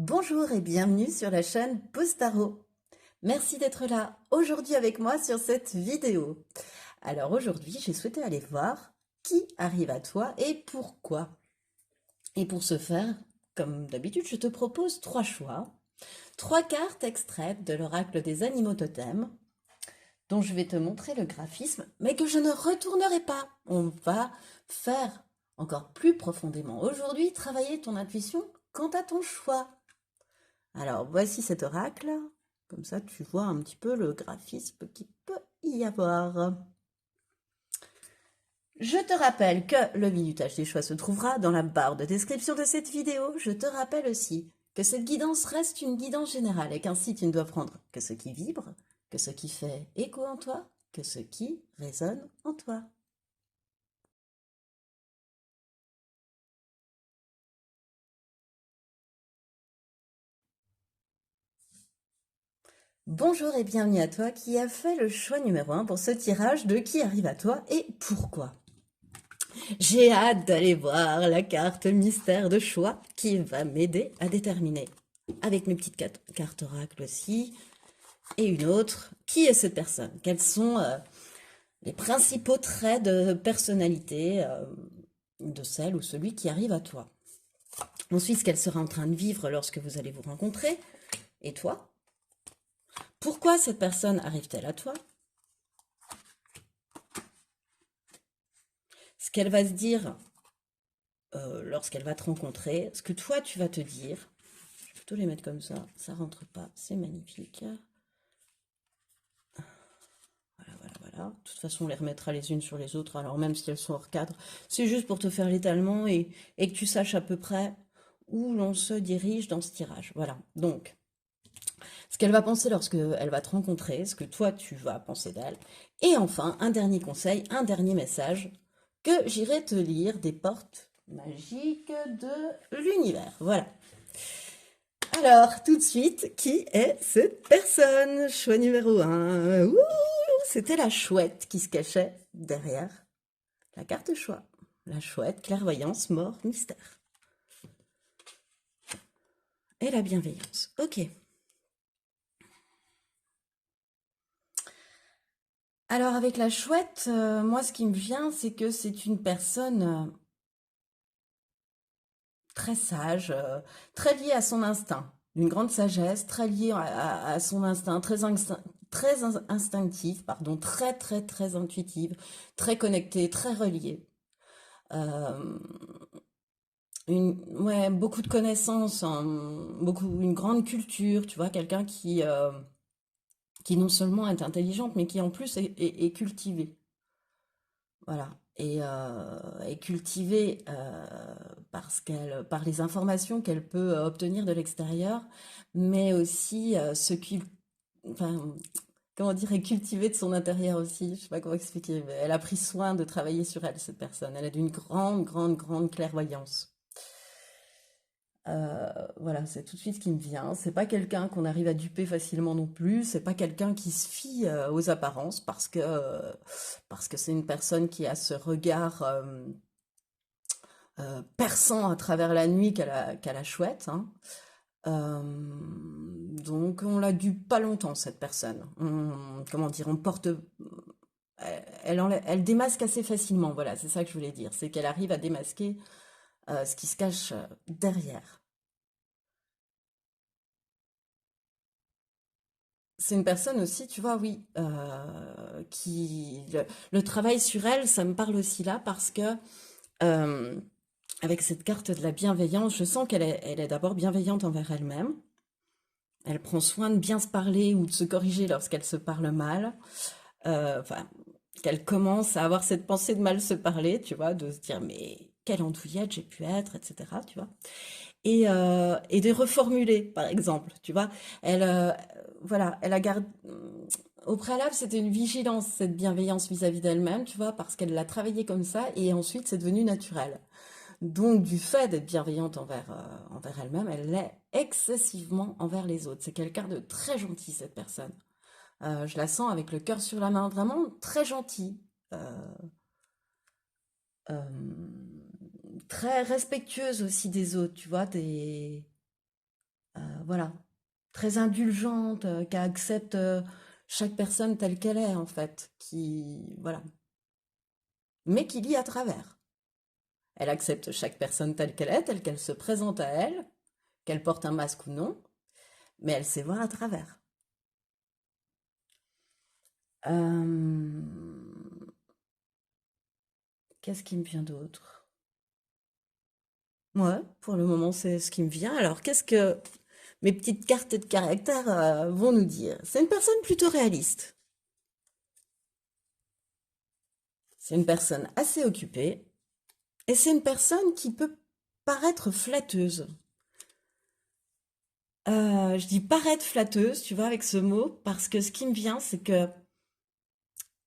Bonjour et bienvenue sur la chaîne Pause Tarot. Merci d'être là aujourd'hui avec moi sur cette vidéo. Alors aujourd'hui, j'ai souhaité aller voir qui arrive à toi et pourquoi. Et pour ce faire, comme d'habitude, je te propose trois choix, trois cartes extraites de l'oracle des animaux totems, dont je vais te montrer le graphisme, mais que je ne retournerai pas. On va faire encore plus profondément aujourd'hui travailler ton intuition quant à ton choix. Alors, voici cet oracle. Comme ça, tu vois un petit peu le graphisme qu'il peut y avoir. Je te rappelle que le minutage des choix se trouvera dans la barre de description de cette vidéo. Je te rappelle aussi que cette guidance reste une guidance générale et qu'ainsi tu ne dois prendre que ce qui vibre, que ce qui fait écho en toi, que ce qui résonne en toi. Bonjour et bienvenue à toi qui a fait le choix numéro 1 pour ce tirage de qui arrive à toi et pourquoi. J'ai hâte d'aller voir la carte mystère de choix qui va m'aider à déterminer, avec mes petites cartes oracle aussi, et une autre, qui est cette personne? Quels sont les principaux traits de personnalité de celle ou celui qui arrive à toi? Ensuite, ce qu'elle sera en train de vivre lorsque vous allez vous rencontrer, et toi? Pourquoi cette personne arrive-t-elle à toi? Ce qu'elle va se dire lorsqu'elle va te rencontrer, ce que toi tu vas te dire. Je vais plutôt les mettre comme ça rentre pas, c'est magnifique. Voilà. De toute façon, on les remettra les unes sur les autres, alors même si elles sont hors cadre. C'est juste pour te faire l'étalement et que tu saches à peu près où l'on se dirige dans ce tirage. Voilà. Donc, ce qu'elle va penser lorsqu'elle va te rencontrer, ce que toi tu vas penser d'elle. Et enfin, un dernier conseil, un dernier message que j'irai te lire des portes magiques de l'univers. Voilà. Alors, tout de suite, qui est cette personne? Choix numéro 1. Ouh, c'était la chouette qui se cachait derrière la carte choix. La chouette, clairvoyance, mort, mystère. Et la bienveillance. Ok. Alors, avec la chouette, moi, ce qui me vient, c'est que c'est une personne très sage, très liée à son instinct. Une grande sagesse, très liée à son instinct, très instinctive, pardon, très intuitive, très connectée, très reliée. Euh, ouais, beaucoup de connaissances, hein, une grande culture, tu vois, quelqu'un qui non seulement est intelligente, mais qui en plus est cultivée. Voilà. Et cultivée par les informations qu'elle peut obtenir de l'extérieur, mais aussi enfin, comment dire, est cultivée de son intérieur aussi. Je sais pas comment expliquer, mais elle a pris soin de travailler sur elle, cette personne. Elle a d'une grande clairvoyance. Voilà, c'est tout de suite ce qui me vient. C'est pas quelqu'un qu'on arrive à duper facilement non plus. C'est pas quelqu'un qui se fie aux apparences parce que c'est une personne qui a ce regard perçant à travers la nuit qu'elle a chouette, hein. Donc on la dupe pas longtemps cette personne. Comment dire, on porte, elle démasque assez facilement. Voilà, c'est ça que je voulais dire. C'est qu'elle arrive à démasquer ce qui se cache derrière. C'est une personne aussi, tu vois, oui, le travail sur elle, ça me parle aussi là parce que euh, avec cette carte de la bienveillance, je sens elle est d'abord bienveillante envers elle-même. Elle prend soin de bien se parler ou de se corriger lorsqu'elle se parle mal. Enfin, qu'elle commence à avoir cette pensée de mal se parler, tu vois, de se dire mais quelle andouillette j'ai pu être, etc. Tu vois. Et de reformuler, par exemple, tu vois. Elle, voilà, elle a gardé. Au préalable, c'était une vigilance, cette bienveillance vis-à-vis d'elle-même, tu vois, parce qu'elle l'a travaillé comme ça, et ensuite c'est devenu naturel. Donc, du fait d'être bienveillante envers elle-même, elle l'est excessivement envers les autres. C'est quelqu'un de très gentil, cette personne. Je la sens avec le cœur sur la main, vraiment très gentille. Euh, euh, Très respectueuse aussi des autres, tu vois, voilà, très indulgente, qui accepte chaque personne telle qu'elle est, en fait, voilà, mais qui lit à travers. Elle accepte chaque personne telle qu'elle se présente à elle, qu'elle porte un masque ou non, mais elle sait voir à travers. Euh, Qu'est-ce qui me vient d'autre? Ouais, pour le moment, c'est ce qui me vient. Alors, qu'est-ce que mes petites cartes de caractère vont nous dire? C'est une personne plutôt réaliste. C'est une personne assez occupée. Et c'est une personne qui peut paraître flatteuse. Je dis paraître flatteuse, tu vois, avec ce mot, parce que ce qui me vient, c'est que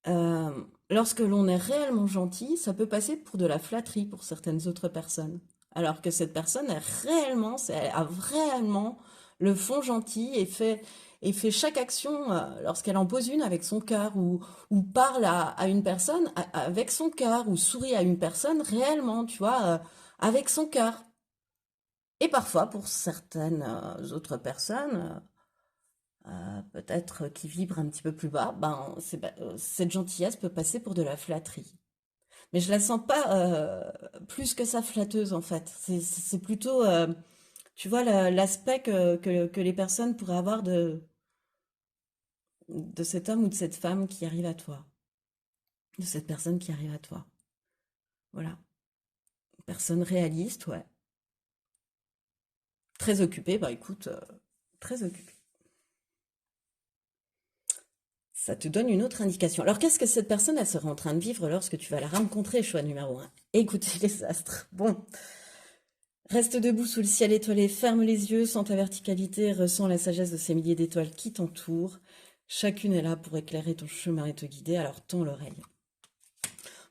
euh, lorsque l'on est réellement gentil, ça peut passer pour de la flatterie pour certaines autres personnes. Alors que cette personne est réellement, elle a vraiment le fond gentil et fait chaque action, lorsqu'elle en pose une avec son cœur, ou parle à une personne avec son cœur, ou sourit à une personne réellement, tu vois, avec son cœur. Et parfois, pour certaines autres personnes, peut-être qui vibrent un petit peu plus bas, ben, cette gentillesse peut passer pour de la flatterie. Mais je la sens pas plus que ça flatteuse en fait. C'est plutôt, tu vois, l'aspect que les personnes pourraient avoir de cet homme ou de cette femme qui arrive à toi, de cette personne qui arrive à toi. Voilà. Personne réaliste, ouais. Très occupée, bah écoute, très occupée. Ça te donne une autre indication. Alors, qu'est-ce que cette personne, elle sera en train de vivre lorsque tu vas la rencontrer, choix numéro un? Écoutez les astres. Bon, reste debout sous le ciel étoilé, ferme les yeux, sens ta verticalité, ressens la sagesse de ces milliers d'étoiles qui t'entourent. Chacune est là pour éclairer ton chemin et te guider, alors tends l'oreille.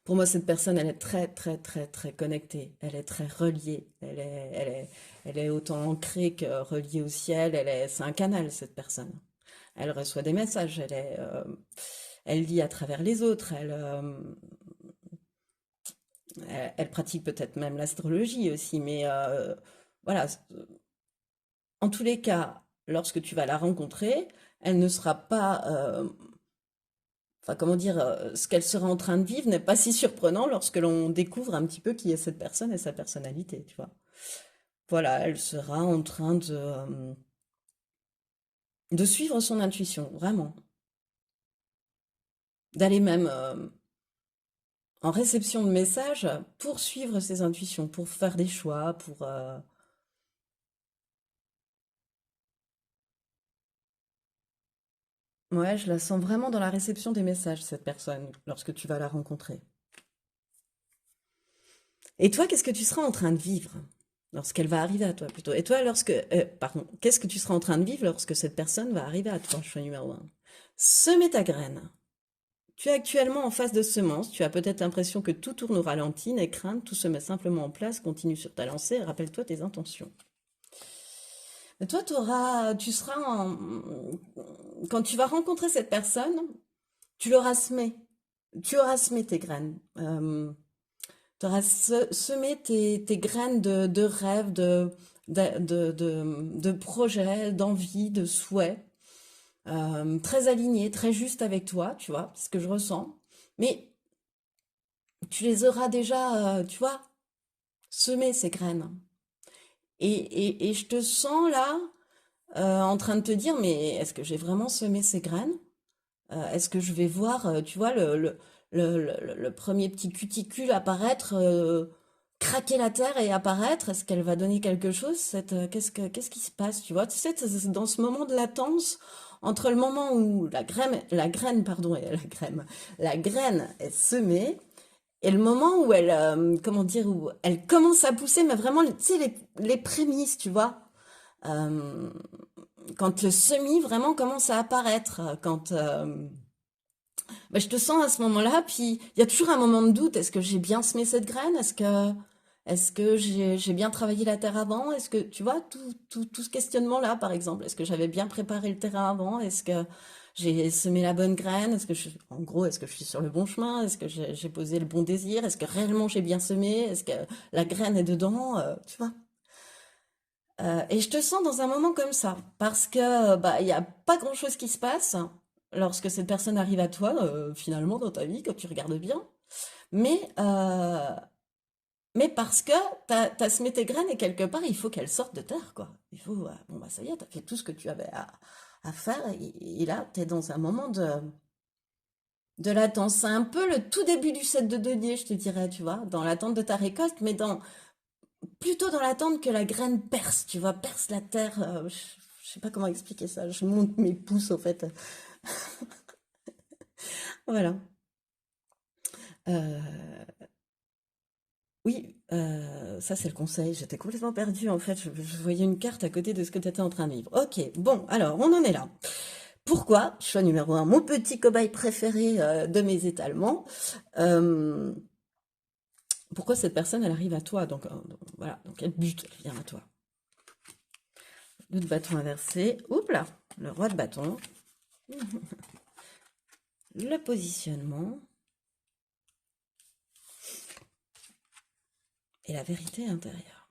Pour moi, cette personne, elle est très, très, très, très connectée. Elle est très reliée. Elle est autant ancrée que reliée au ciel. C'est un canal, cette personne. Elle reçoit des messages. Elle lit à travers les autres. Elle pratique peut-être même l'astrologie aussi. Mais voilà. En tous les cas, lorsque tu vas la rencontrer, elle ne sera pas enfin, comment dire, ce qu'elle sera en train de vivre n'est pas si surprenant lorsque l'on découvre un petit peu qui est cette personne et sa personnalité, tu vois. Voilà, elle sera en train de suivre son intuition, vraiment. D'aller même en réception de messages pour suivre ses intuitions, pour faire des choix, pour... Ouais, je la sens vraiment dans la réception des messages, cette personne, lorsque tu vas la rencontrer. Et toi, qu'est-ce que tu seras en train de vivre lorsqu'elle va arriver à toi plutôt? Et toi, pardon, qu'est-ce que tu seras en train de vivre lorsque cette personne va arriver à toi? Choix numéro un. Semer ta graine. Tu es actuellement en phase de semence. Tu as peut-être l'impression que tout tourne au ralenti. N'aie crainte, tout se met simplement en place. Continue sur ta lancée et rappelle-toi tes intentions. Mais toi, tu seras quand tu vas rencontrer cette personne, tu l'auras semé. Tu auras semé tes graines. Tu auras semé tes graines de rêves, de projets, d'envie, de souhaits, très alignés, très justes avec toi, tu vois, ce que je ressens. Mais tu les auras déjà, tu vois, semé ces graines. Et je te sens là, en train de te dire, mais est-ce que j'ai vraiment semé ces graines? Est-ce que je vais voir, tu vois, le premier petit cuticule apparaître, craquer la terre et apparaître? Est-ce qu'elle va donner quelque chose? Qu'est-ce qui se passe, tu vois? Tu sais, c'est dans ce moment de latence, entre le moment où la graine, pardon, la graine est semée, et le moment où comment dire, où elle commence à pousser, mais vraiment, tu sais, les prémices, tu vois? Euh, Quand le semis vraiment commence à apparaître, quand bah, je te sens à ce moment-là, puis il y a toujours un moment de doute. Est-ce que j'ai bien semé cette graine? Est-ce que j'ai bien travaillé la terre avant? Est-ce que, tu vois, tout ce questionnement-là, par exemple, est-ce que j'avais bien préparé le terrain avant? Est-ce que j'ai semé la bonne graine? En gros, est-ce que je suis sur le bon chemin? Est-ce que j'ai posé le bon désir? Est-ce que réellement j'ai bien semé? Est-ce que la graine est dedans? Tu vois? Et je te sens dans un moment comme ça, parce que bah il y a pas grand-chose qui se passe lorsque cette personne arrive à toi, finalement dans ta vie quand tu regardes bien. Mais parce que t'as semé tes graines et quelque part il faut qu'elles sortent de terre quoi. Il faut bon bah ça y est, t'as fait tout ce que tu avais à faire et là t'es dans un moment de l'attente. C'est un peu le tout début du set de denier, je te dirais, tu vois, dans l'attente de ta récolte, mais plutôt dans l'attente que la graine perce, tu vois, perce la terre. Je sais pas comment expliquer ça. Je monte mes pouces, au fait. Voilà. Euh, oui, ça c'est le conseil. J'étais complètement perdue, en fait. Je voyais une carte à côté de ce que tu étais en train de vivre. Ok, bon, alors, on en est là. Pourquoi? Choix numéro un, mon petit cobaye préféré de mes étalements. Euh, Pourquoi cette personne, elle arrive à toi? Donc, voilà, donc quel but elle vient à toi? Le de bâton inversé. Oups là, le roi de bâton. Le positionnement et la vérité intérieure.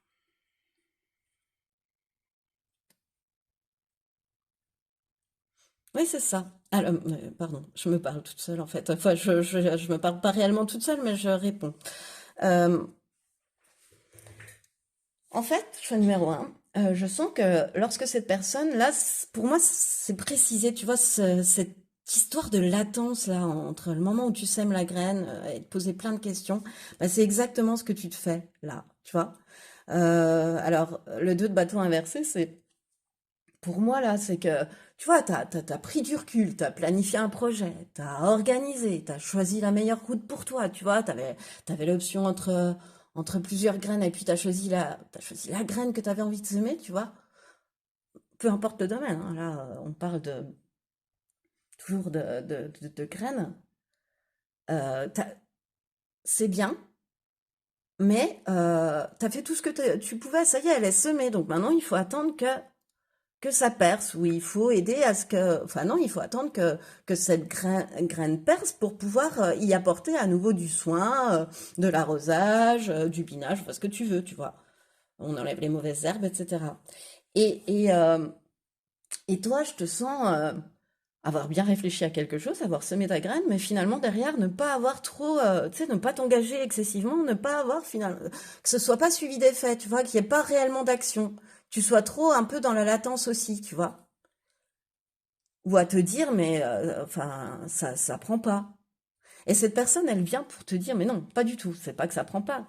Oui, c'est ça. Alors, pardon, je me parle toute seule en fait. Enfin, je me parle pas réellement toute seule, mais je réponds. Euh, En fait, choix numéro un, je sens que lorsque cette personne, là, pour moi, c'est précisé, tu vois, cette histoire de latence, là, entre le moment où tu sèmes la graine et te poser plein de questions, bah, c'est exactement ce que tu te fais, là, tu vois. Alors, le 2 de bâton inversé, c'est, pour moi, là, c'est que, tu vois, t'as pris du recul, t'as planifié un projet, t'as organisé, t'as choisi la meilleure route pour toi, tu vois, t'avais l'option entre plusieurs graines et puis t'as choisi la graine que t'avais envie de semer, tu vois. Peu importe le domaine, hein, là, on parle toujours de graines. Euh, t'as- c'est bien, mais t'as fait tout ce que tu pouvais, ça y est, elle est semée, donc maintenant il faut attendre que ça perce, ou il faut aider à ce que... Enfin non, il faut attendre que cette graine perce pour pouvoir y apporter à nouveau du soin, de l'arrosage, du binage, enfin, ce que tu veux, tu vois. On enlève les mauvaises herbes, etc. Et, et, euh, et toi, je te sens avoir bien réfléchi à quelque chose, avoir semé ta graine, mais finalement derrière ne pas avoir trop, tu sais, ne pas t'engager excessivement, ne pas avoir finalement, que ce soit pas suivi d'effet, tu vois, qu'il n'y ait pas réellement d'action. Tu sois trop un peu dans la latence aussi, tu vois. Ou à te dire, mais enfin, ça prend pas. Et cette personne, elle vient pour te dire, mais non, pas du tout. C'est pas que ça prend pas.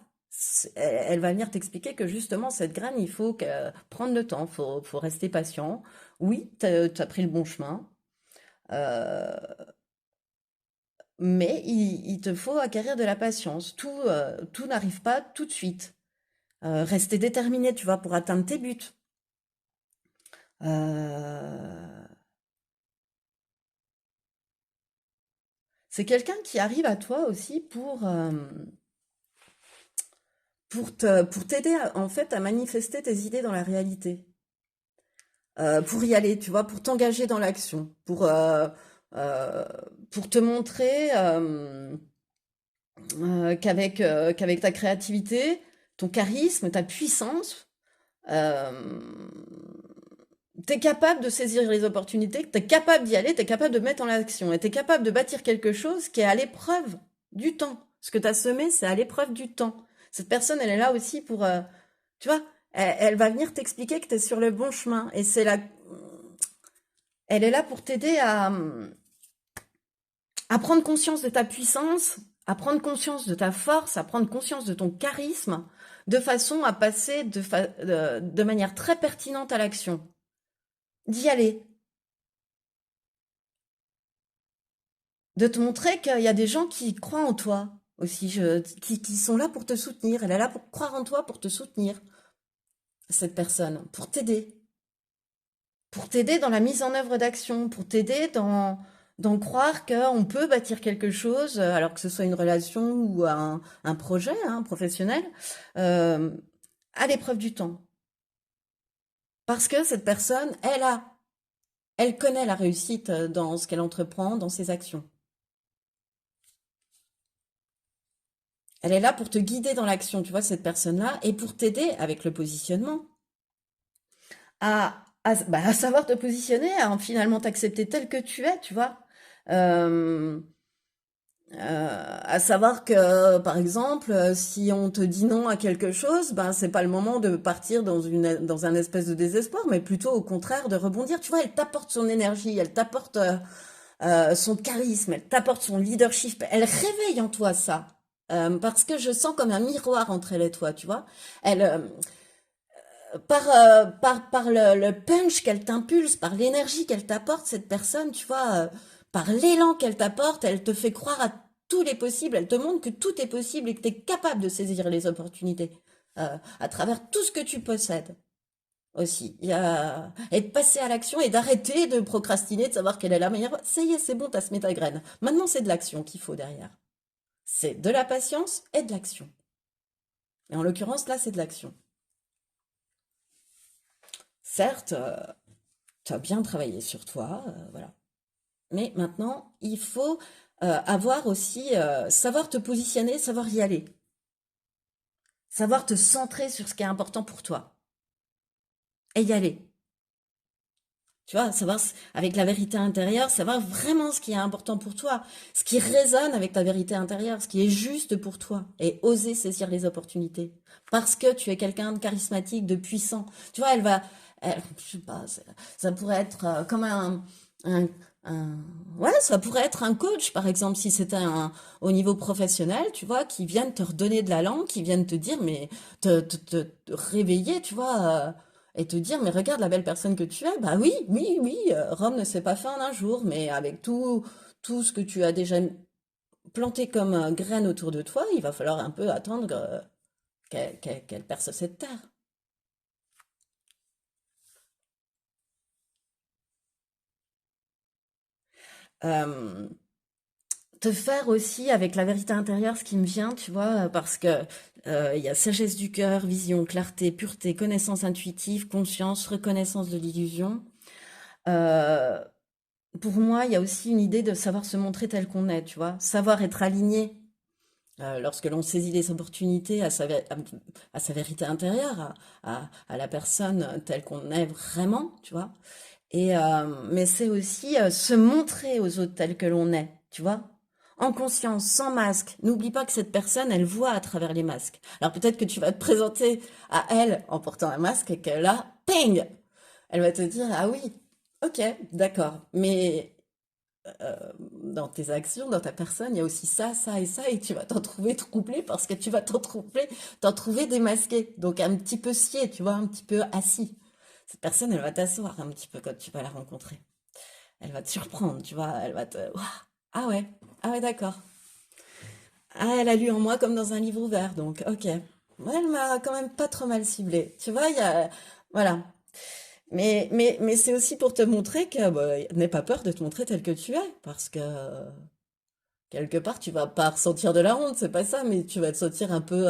Elle va venir t'expliquer que justement, cette graine, il faut prendre le temps, faut rester patient. Oui, t'as pris le bon chemin, euh, mais il te faut acquérir de la patience. Tout n'arrive pas tout de suite. Rester déterminé, tu vois, pour atteindre tes buts. Euh, c'est quelqu'un qui arrive à toi aussi pour t'aider en fait à manifester tes idées dans la réalité. Pour y aller, tu vois, pour t'engager dans l'action, euh, pour te montrer qu'avec ta créativité, ton charisme, ta puissance, euh, t'es capable de saisir les opportunités, t'es capable d'y aller, t'es capable de mettre en action, et t'es capable de bâtir quelque chose qui est à l'épreuve du temps. Ce que t'as semé, c'est à l'épreuve du temps. Cette personne, elle est là aussi pour, tu vois, elle va venir t'expliquer que t'es sur le bon chemin, et elle est là pour t'aider à prendre conscience de ta puissance, à prendre conscience de ta force, à prendre conscience de ton charisme, de façon à passer de manière très pertinente à l'action. D'y aller, de te montrer qu'il y a des gens qui croient en toi aussi, qui sont là pour te soutenir. Elle est là pour croire en toi, pour te soutenir, cette personne, pour t'aider dans la mise en œuvre d'actions, pour t'aider dans croire qu'on peut bâtir quelque chose, alors que ce soit une relation ou un projet hein, professionnel, euh, à l'épreuve du temps. Parce que cette personne, elle connaît la réussite dans ce qu'elle entreprend, dans ses actions. Elle est là pour te guider dans l'action, tu vois, cette personne-là, et pour t'aider avec le positionnement. à savoir te positionner, à finalement t'accepter tel que tu es, tu vois. Euh, à savoir que, par exemple, si on te dit non à quelque chose, ben c'est pas le moment de partir dans un espèce de désespoir, mais plutôt au contraire de rebondir. Tu vois, elle t'apporte son énergie, elle t'apporte son charisme, elle t'apporte son leadership, elle réveille en toi ça. Parce que je sens comme un miroir entre elle et toi, tu vois. Elle, par le punch qu'elle t'impulse, par l'énergie qu'elle t'apporte, cette personne, tu vois, par l'élan qu'elle t'apporte, elle te fait croire à tous les possibles, elle te montre que tout est possible et que tu es capable de saisir les opportunités à travers tout ce que tu possèdes aussi. Et de passer à l'action et d'arrêter de procrastiner, de savoir quelle est la meilleure. Ça y est, c'est bon, t'as semé ta graine. Maintenant, c'est de l'action qu'il faut derrière. C'est de la patience et de l'action. Et en l'occurrence, là, c'est de l'action. Certes, tu as bien travaillé sur toi, voilà. Mais maintenant, il faut avoir aussi, savoir te positionner, savoir y aller, savoir te centrer sur ce qui est important pour toi et y aller. Tu vois, savoir avec la vérité intérieure, savoir vraiment ce qui est important pour toi, ce qui résonne avec ta vérité intérieure, ce qui est juste pour toi et oser saisir les opportunités. Parce que tu es quelqu'un de charismatique, de puissant. Tu vois, je sais pas, ça pourrait être comme un, un- ouais, ça pourrait être un coach, par exemple, si c'était au niveau professionnel, tu vois, qui viennent te redonner de la langue, qui viennent te dire, mais te réveiller, tu vois. Et te dire, mais regarde la belle personne que tu es. Bah oui, oui, oui, Rome ne s'est pas fait en un jour, mais avec tout ce que tu as déjà planté comme graine autour de toi, il va falloir un peu attendre qu'elle perce cette terre. Euh, Te faire aussi avec la vérité intérieure ce qui me vient, tu vois, parce que il y a sagesse du cœur, vision, clarté, pureté, connaissance intuitive, conscience, reconnaissance de l'illusion. Euh, pour moi, il y a aussi une idée de savoir se montrer tel qu'on est, tu vois, savoir être aligné lorsque l'on saisit les opportunités à sa vérité intérieure, à la personne telle qu'on est vraiment, tu vois. Mais c'est aussi se montrer aux autres tel que l'on est, tu vois. En conscience, sans masque. N'oublie pas que cette personne, elle voit à travers les masques. Alors peut-être que tu vas te présenter à elle en portant un masque et que là, ping, elle va te dire, ah oui, ok, d'accord. Mais dans tes actions, dans ta personne, il y a aussi ça, ça et ça, et tu vas t'en trouver troublé parce que tu vas t'en trouver démasqué. Donc un petit peu scié, tu vois, un petit peu assis. Cette personne, elle va t'asseoir un petit peu quand tu vas la rencontrer. Elle va te surprendre, tu vois, elle va te... Ouah, ah ouais, d'accord. Ah, elle a lu en moi comme dans un livre ouvert, donc ok. Ouais, elle m'a quand même pas trop mal ciblée. Tu vois, il y a... Voilà. Mais c'est aussi pour te montrer que bah, n'aie pas peur de te montrer tel que tu es, parce que quelque part, tu vas pas ressentir de la honte, c'est pas ça, mais tu vas te sentir un peu,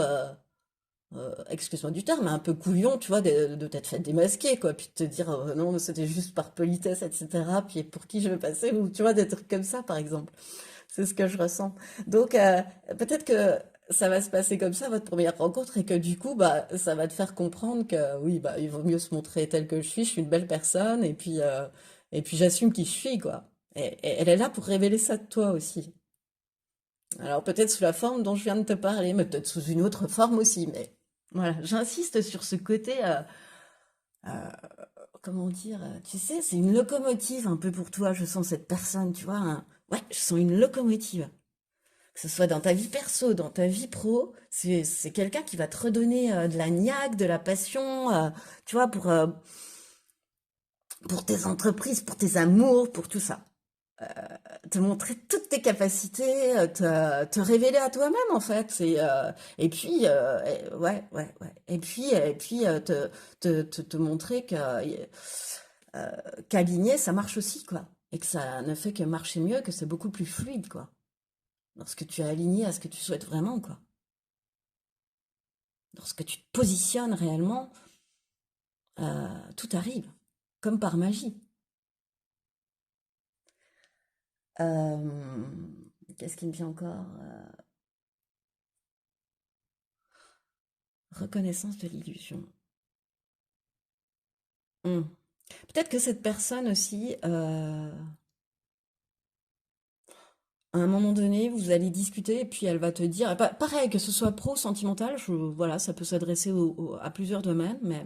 excuse-moi du terme, mais un peu couillon, tu vois, de t'être fait démasquer, quoi, puis de te dire, non, c'était juste par politesse, etc., puis pour qui je veux passer, ou tu vois, des trucs comme ça, par exemple. C'est ce que je ressens. Donc, peut-être que ça va se passer comme ça, votre première rencontre, et que du coup, bah, ça va te faire comprendre que, oui, bah, il vaut mieux se montrer tel que je suis une belle personne, et puis j'assume qui je suis, quoi. Et elle est là pour révéler ça de toi aussi. Alors peut-être sous la forme dont je viens de te parler, mais peut-être sous une autre forme aussi. Mais voilà, j'insiste sur ce côté, euh, comment dire, tu sais, c'est une locomotive un peu pour toi, je sens cette personne, tu vois. Ouais, je sens une locomotive. Que ce soit dans ta vie perso, dans ta vie pro, c'est quelqu'un qui va te redonner de la niaque, de la passion, tu vois, pour tes entreprises, pour tes amours, pour tout ça. Te montrer toutes tes capacités, te révéler à toi-même en fait. Et puis ouais ouais ouais. Et puis te montrer que qu'aligner ça marche aussi quoi. Et que ça ne fait que marcher mieux, que c'est beaucoup plus fluide quoi. Lorsque tu es aligné à ce que tu souhaites vraiment quoi. Lorsque tu te positionnes réellement, tout arrive comme par magie. Euh, Qu'est-ce qui me vient encore? Reconnaissance de l'illusion. Hmm. Peut-être que cette personne aussi, à un moment donné, vous allez discuter et puis elle va te dire, pareil, que ce soit pro, sentimental, voilà, ça peut s'adresser à plusieurs domaines, mais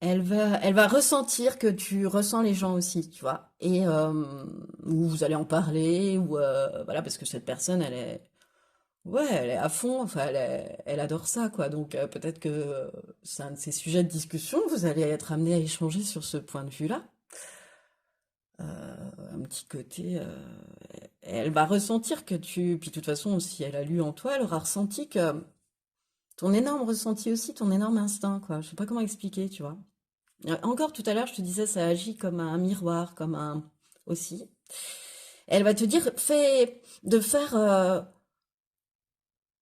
elle va ressentir que tu ressens les gens aussi, tu vois, et ou vous allez en parler, ou voilà, parce que cette personne, ouais, elle est à fond, enfin, elle adore ça, quoi, donc peut-être que c'est un de ces sujets de discussion, vous allez être amené à échanger sur ce point de vue-là. Un petit côté, elle va ressentir que puis de toute façon, si elle a lu en toi, elle aura ressenti que ton énorme ressenti aussi, ton énorme instinct, quoi. Je sais pas comment expliquer, tu vois. Encore tout à l'heure, je te disais, ça agit comme un miroir, comme un aussi. Elle va te dire,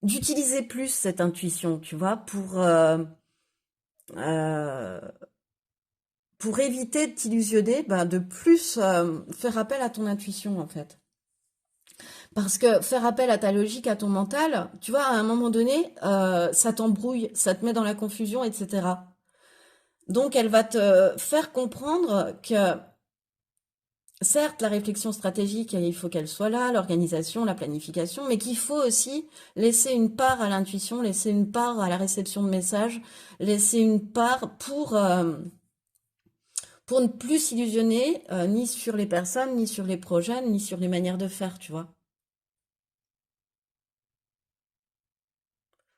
d'utiliser plus cette intuition, tu vois, euh, pour éviter de t'illusionner, ben, de plus faire appel à ton intuition, en fait. Parce que faire appel à ta logique, à ton mental, tu vois, à un moment donné, ça t'embrouille, ça te met dans la confusion, etc. Donc, elle va te faire comprendre que, certes, la réflexion stratégique, il faut qu'elle soit là, l'organisation, la planification, mais qu'il faut aussi laisser une part à l'intuition, laisser une part à la réception de messages, laisser une part pour ne plus s'illusionner, ni sur les personnes, ni sur les projets, ni sur les manières de faire, tu vois.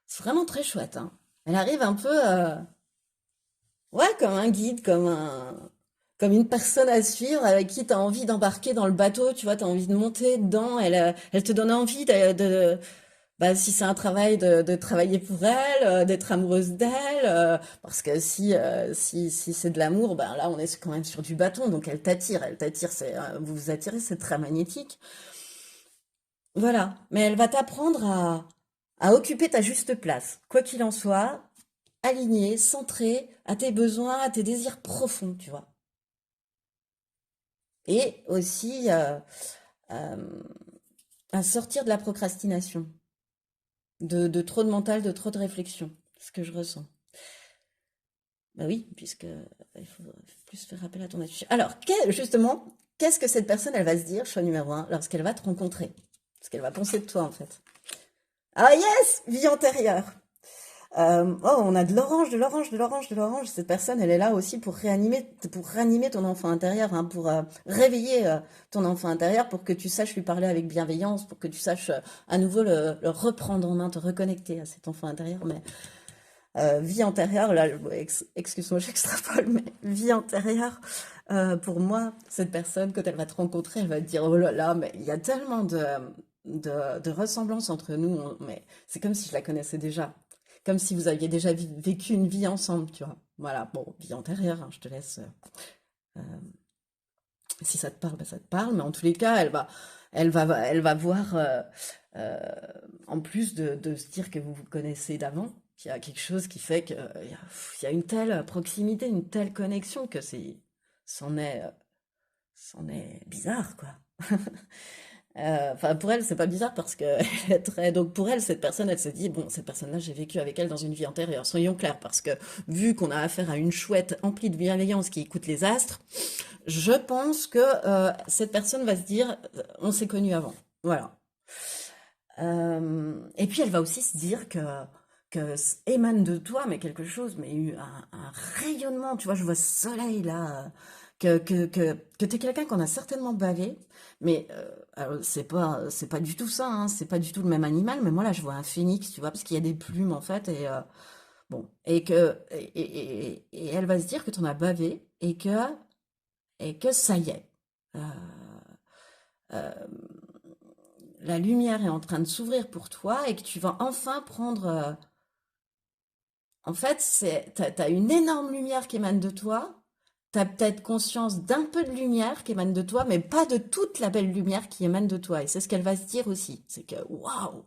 C'est vraiment très chouette, hein. Elle arrive un peu, ouais, comme un guide, comme une personne à suivre avec qui tu as envie d'embarquer dans le bateau, tu vois, tu as envie de monter dedans, elle te donne envie bah, si c'est un travail, de travailler pour elle, d'être amoureuse d'elle, parce que si c'est de l'amour, ben là, on est quand même sur du bâton, donc elle t'attire, vous vous attirez, c'est très magnétique. Voilà, mais elle va t'apprendre à occuper ta juste place, quoi qu'il en soit, aligné, centré à tes besoins, à tes désirs profonds, tu vois. Et aussi euh, à sortir de la procrastination, de trop de mental, de trop de réflexion, c'est ce que je ressens. Bah oui, puisque il faut plus faire appel à ton intuition. Alors, justement, qu'est-ce que cette personne, elle va se dire, choix numéro un, lorsqu'elle va te rencontrer? Ce qu'elle va penser de toi, en fait. Ah yes, vie antérieure. Oh, on a de l'orange, de l'orange, de l'orange, de l'orange. Cette personne, elle est là aussi pour réanimer ton enfant intérieur, hein, pour réveiller ton enfant intérieur, pour que tu saches lui parler avec bienveillance, pour que tu saches à nouveau le reprendre en main, te reconnecter à cet enfant intérieur. Mais vie antérieure, là, excuse-moi, j'extrapole, mais vie antérieure, pour moi, cette personne, quand elle va te rencontrer, elle va te dire, oh là là, mais il y a tellement de ressemblances entre nous, mais c'est comme si je la connaissais déjà. Comme si vous aviez déjà vécu une vie ensemble, tu vois. Voilà, bon, vie antérieure, hein, je te laisse. Euh, si ça te parle, ben ça te parle, mais en tous les cas, elle va voir, euh, en plus de se dire que vous vous connaissez d'avant, qu'il y a quelque chose qui fait qu'il y a une telle proximité, une telle connexion que c'en est, euh, c'en est bizarre, quoi. Enfin, pour elle, c'est pas bizarre parce que elle est très. Donc, pour elle, cette personne, elle se dit, bon, cette personne-là, j'ai vécu avec elle dans une vie antérieure. Soyons clairs, parce que vu qu'on a affaire à une chouette emplie de bienveillance qui écoute les astres, je pense que cette personne va se dire, on s'est connus avant. Voilà. Et puis, elle va aussi se dire que émane de toi, mais quelque chose, mais un rayonnement. Tu vois, je vois ce soleil là. Que tu es quelqu'un qu'on a certainement bavé, mais alors, c'est pas du tout ça, hein, c'est pas du tout le même animal, mais moi là je vois un phénix, tu vois, parce qu'il y a des plumes en fait, et bon, et elle va se dire que tu en as bavé et que ça y est. Euh, euh, la lumière est en train de s'ouvrir pour toi et que tu vas enfin prendre. En fait, t'as une énorme lumière qui émane de toi. T'as peut-être conscience d'un peu de lumière qui émane de toi, mais pas de toute la belle lumière qui émane de toi. Et c'est ce qu'elle va se dire aussi. C'est que waouh!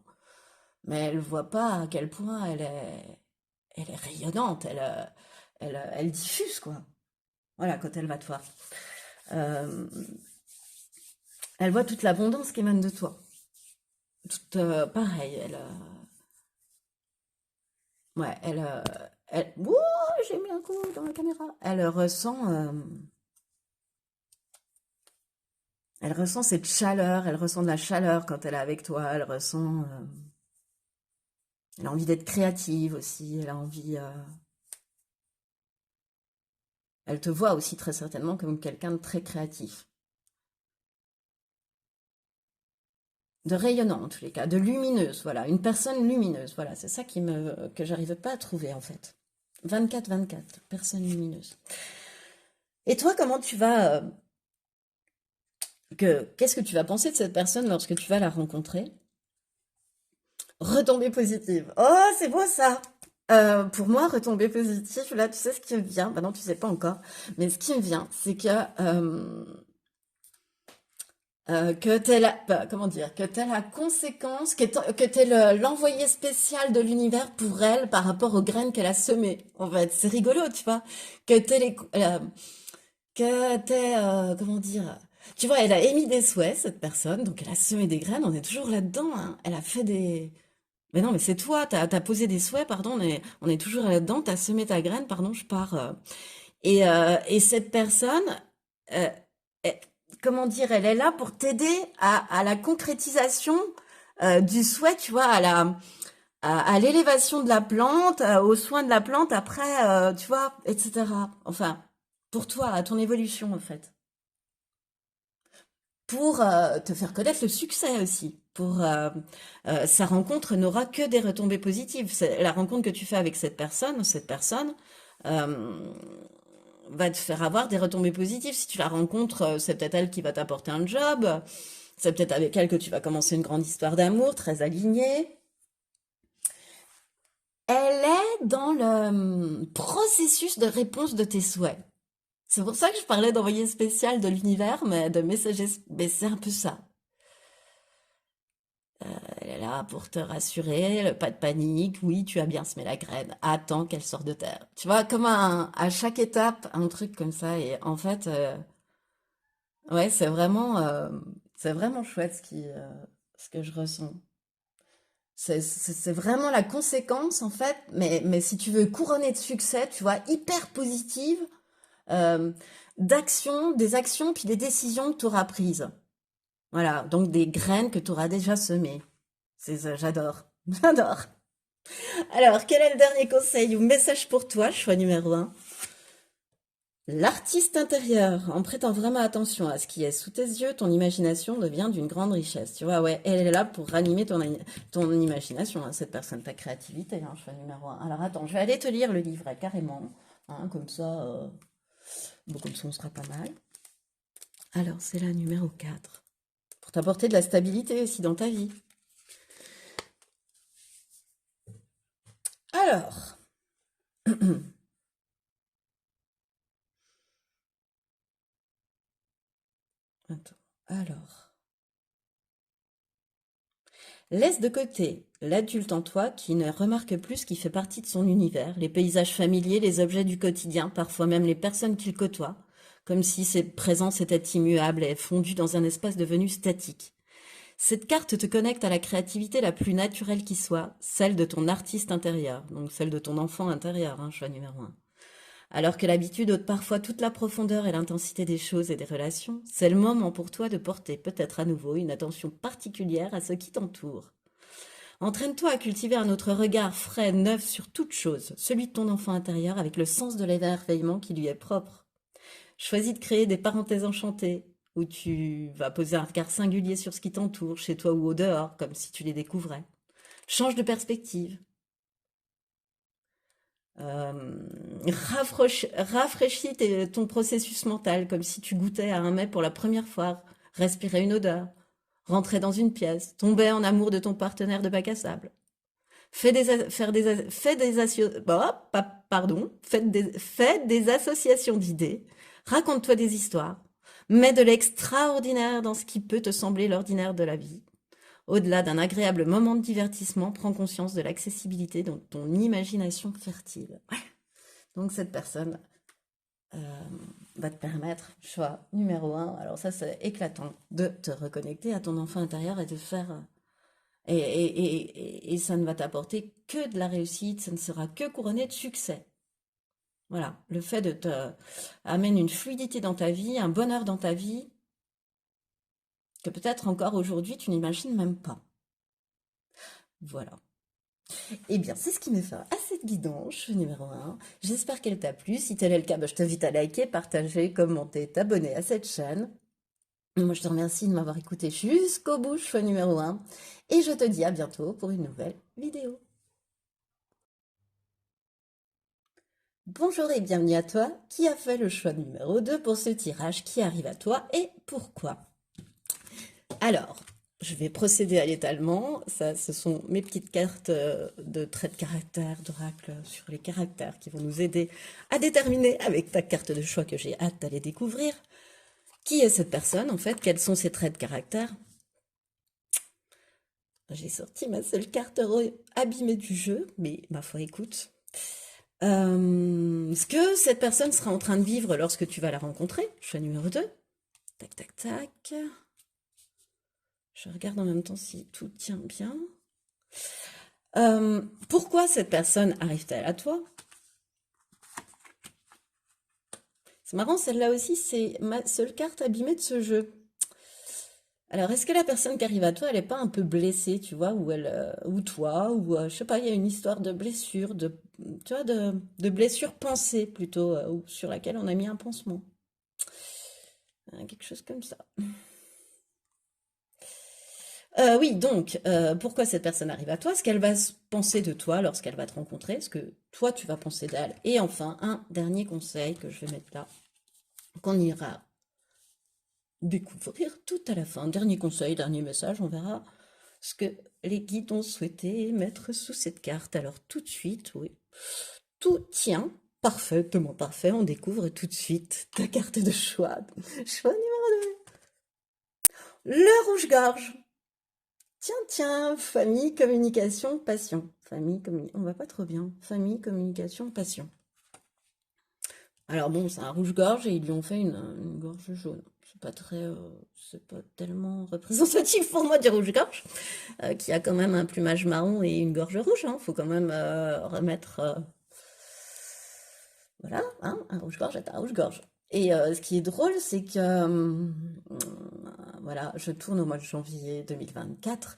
Mais elle voit pas à quel point elle est rayonnante. Elle diffuse quoi. Voilà, quand elle va te voir. Euh, Elle voit toute l'abondance qui émane de toi. Pareil, ouais, Ouh, j'ai mis un coup dans la caméra. Elle ressent cette chaleur, elle ressent de la chaleur quand elle est avec toi, elle a envie d'être créative aussi, elle te voit aussi très certainement comme quelqu'un de très créatif, de rayonnant en tous les cas, de lumineuse, voilà, une personne lumineuse, voilà, c'est ça que j'arrivais pas à trouver en fait. 24-24, personne lumineuse. Et toi, qu'est-ce que tu vas penser de cette personne lorsque tu vas la rencontrer? Retombée positive. Oh, c'est beau ça. Pour moi, retombée positive, là, tu sais ce qui me vient. Bah non, tu sais pas encore. Mais ce qui me vient, c'est que t'es la, bah, comment dire, que t'es la conséquence, que t'es l'envoyé spécial de l'univers pour elle par rapport aux graines qu'elle a semées. En fait, c'est rigolo, tu vois. Que t'es les, comment dire, tu vois, elle a émis des souhaits, cette personne, donc elle a semé des graines. On est toujours là-dedans, hein. Elle a fait des mais non, mais c'est toi, t'as posé des souhaits, pardon, on est toujours là-dedans, t'as semé ta graine, pardon, je pars. Et cette personne, euh, euh, comment dire, elle est là pour t'aider à la concrétisation du souhait, tu vois, à l'élévation de la plante, aux soins de la plante après, tu vois, etc. Enfin, pour toi, à ton évolution, en fait. Pour te faire connaître le succès aussi. Sa rencontre n'aura que des retombées positives. La rencontre que tu fais avec cette personne euh, va te faire avoir des retombées positives. Si tu la rencontres, c'est peut-être elle qui va t'apporter un job. C'est peut-être avec elle que tu vas commencer une grande histoire d'amour, très alignée. Elle est dans le processus de réponse de tes souhaits. C'est pour ça que je parlais d'envoyé spécial de l'univers, mais de messager, mais c'est un peu ça. Elle est là pour te rassurer, pas de panique, oui, tu as bien semé la graine, attends qu'elle sorte de terre. Tu vois, à chaque étape, un truc comme ça. Et en fait, ouais, c'est vraiment chouette ce que je ressens. C'est vraiment la conséquence, en fait, mais si tu veux couronner de succès, tu vois, hyper positive, euh, des actions, puis des décisions que tu auras prises. Voilà, donc des graines que tu auras déjà semées. J'adore, j'adore. Alors, quel est le dernier conseil ou message pour toi, choix numéro un? L'artiste intérieur, en prêtant vraiment attention à ce qui est sous tes yeux, ton imagination devient d'une grande richesse. Tu vois, ouais, elle est là pour ranimer ton imagination, hein, cette personne, ta créativité, hein, choix numéro un. Alors attends, je vais aller te lire le livret carrément, hein, bon, comme ça on sera pas mal. Alors, c'est la numéro 4 pour t'apporter de la stabilité aussi dans ta vie. Alors, attends, alors. Laisse de côté l'adulte en toi qui ne remarque plus ce qui fait partie de son univers, les paysages familiers, les objets du quotidien, parfois même les personnes qu'il côtoie, comme si ses présences étaient immuables et fondues dans un espace devenu statique. Cette carte te connecte à la créativité la plus naturelle qui soit, celle de ton artiste intérieur, donc celle de ton enfant intérieur, hein, choix numéro un. Alors que l'habitude ôte parfois toute la profondeur et l'intensité des choses et des relations, c'est le moment pour toi de porter peut-être à nouveau une attention particulière à ce qui t'entoure. Entraîne-toi à cultiver un autre regard frais, neuf sur toute chose, celui de ton enfant intérieur avec le sens de l'émerveillement qui lui est propre. Choisis de créer des parenthèses enchantées, où tu vas poser un regard singulier sur ce qui t'entoure, chez toi ou au dehors, comme si tu les découvrais. Change de perspective. Rafraîchis ton processus mental, comme si tu goûtais à un mets pour la première fois, respirais une odeur, rentrais dans une pièce, tombais en amour de ton partenaire de bac à sable. Fais des associations d'idées. Raconte-toi des histoires. Mets de l'extraordinaire dans ce qui peut te sembler l'ordinaire de la vie. Au-delà d'un agréable moment de divertissement, prends conscience de l'accessibilité de ton imagination fertile. Ouais. Donc cette personne euh, va te permettre, choix numéro un, alors ça c'est éclatant, de te reconnecter à ton enfant intérieur Et ça ne va t'apporter que de la réussite, ça ne sera que couronné de succès. Voilà, le fait de te amène une fluidité dans ta vie, un bonheur dans ta vie, que peut-être encore aujourd'hui tu n'imagines même pas. Voilà. Eh bien, c'est ce qui met fin à cette guidance numéro 1. J'espère qu'elle t'a plu. Si tel est le cas, bah, je t'invite à liker, partager, commenter, t'abonner à cette chaîne. Moi, je te remercie de m'avoir écouté jusqu'au bout, choix numéro 1. Et je te dis à bientôt pour une nouvelle vidéo. Bonjour et bienvenue à toi qui a fait le choix numéro 2 pour ce tirage qui arrive à toi et pourquoi. Alors, je vais procéder à l'étalement. Ça, ce sont mes petites cartes de traits de caractère, d'oracle sur les caractères qui vont nous aider à déterminer avec ta carte de choix que j'ai hâte d'aller découvrir. Qui est cette personne en fait? Quels sont ses traits de caractère? J'ai sorti ma seule carte abîmée du jeu, mais ma foi, écoute. Ce que cette personne sera en train de vivre lorsque tu vas la rencontrer, choix numéro 2. Tac, tac, tac. Je regarde en même temps si tout tient bien. Pourquoi cette personne arrive-t-elle à toi? C'est marrant, celle-là aussi, c'est ma seule carte abîmée de ce jeu. Alors, est-ce que la personne qui arrive à toi, elle n'est pas un peu blessée, tu vois, ou toi, ou je sais pas, il y a une histoire de blessure, tu vois, de blessure pensée plutôt, ou sur laquelle on a mis un pansement. Quelque chose comme ça. Oui, donc, pourquoi cette personne arrive à toi? Ce qu'elle va penser de toi lorsqu'elle va te rencontrer, ce que toi tu vas penser d'elle. Et enfin, un dernier conseil que je vais mettre là, qu'on ira découvrir tout à la fin. Dernier conseil, dernier message, on verra ce que les guides ont souhaité mettre sous cette carte. Alors tout de suite, oui, tout tient parfaitement parfait. On découvre tout de suite ta carte de choix. Choix numéro 2. Le rouge-gorge. Tiens, tiens, famille, communication, passion. On va pas trop bien. Famille, communication, passion. Alors bon, c'est un rouge-gorge et ils lui ont fait une gorge jaune. C'est pas tellement représentatif pour moi du rouge-gorge, qui a quand même un plumage marron et une gorge rouge. Hein. Faut quand même remettre, voilà, hein, un rouge-gorge est un rouge-gorge. Et ce qui est drôle, c'est que, voilà, je tourne au mois de janvier 2024,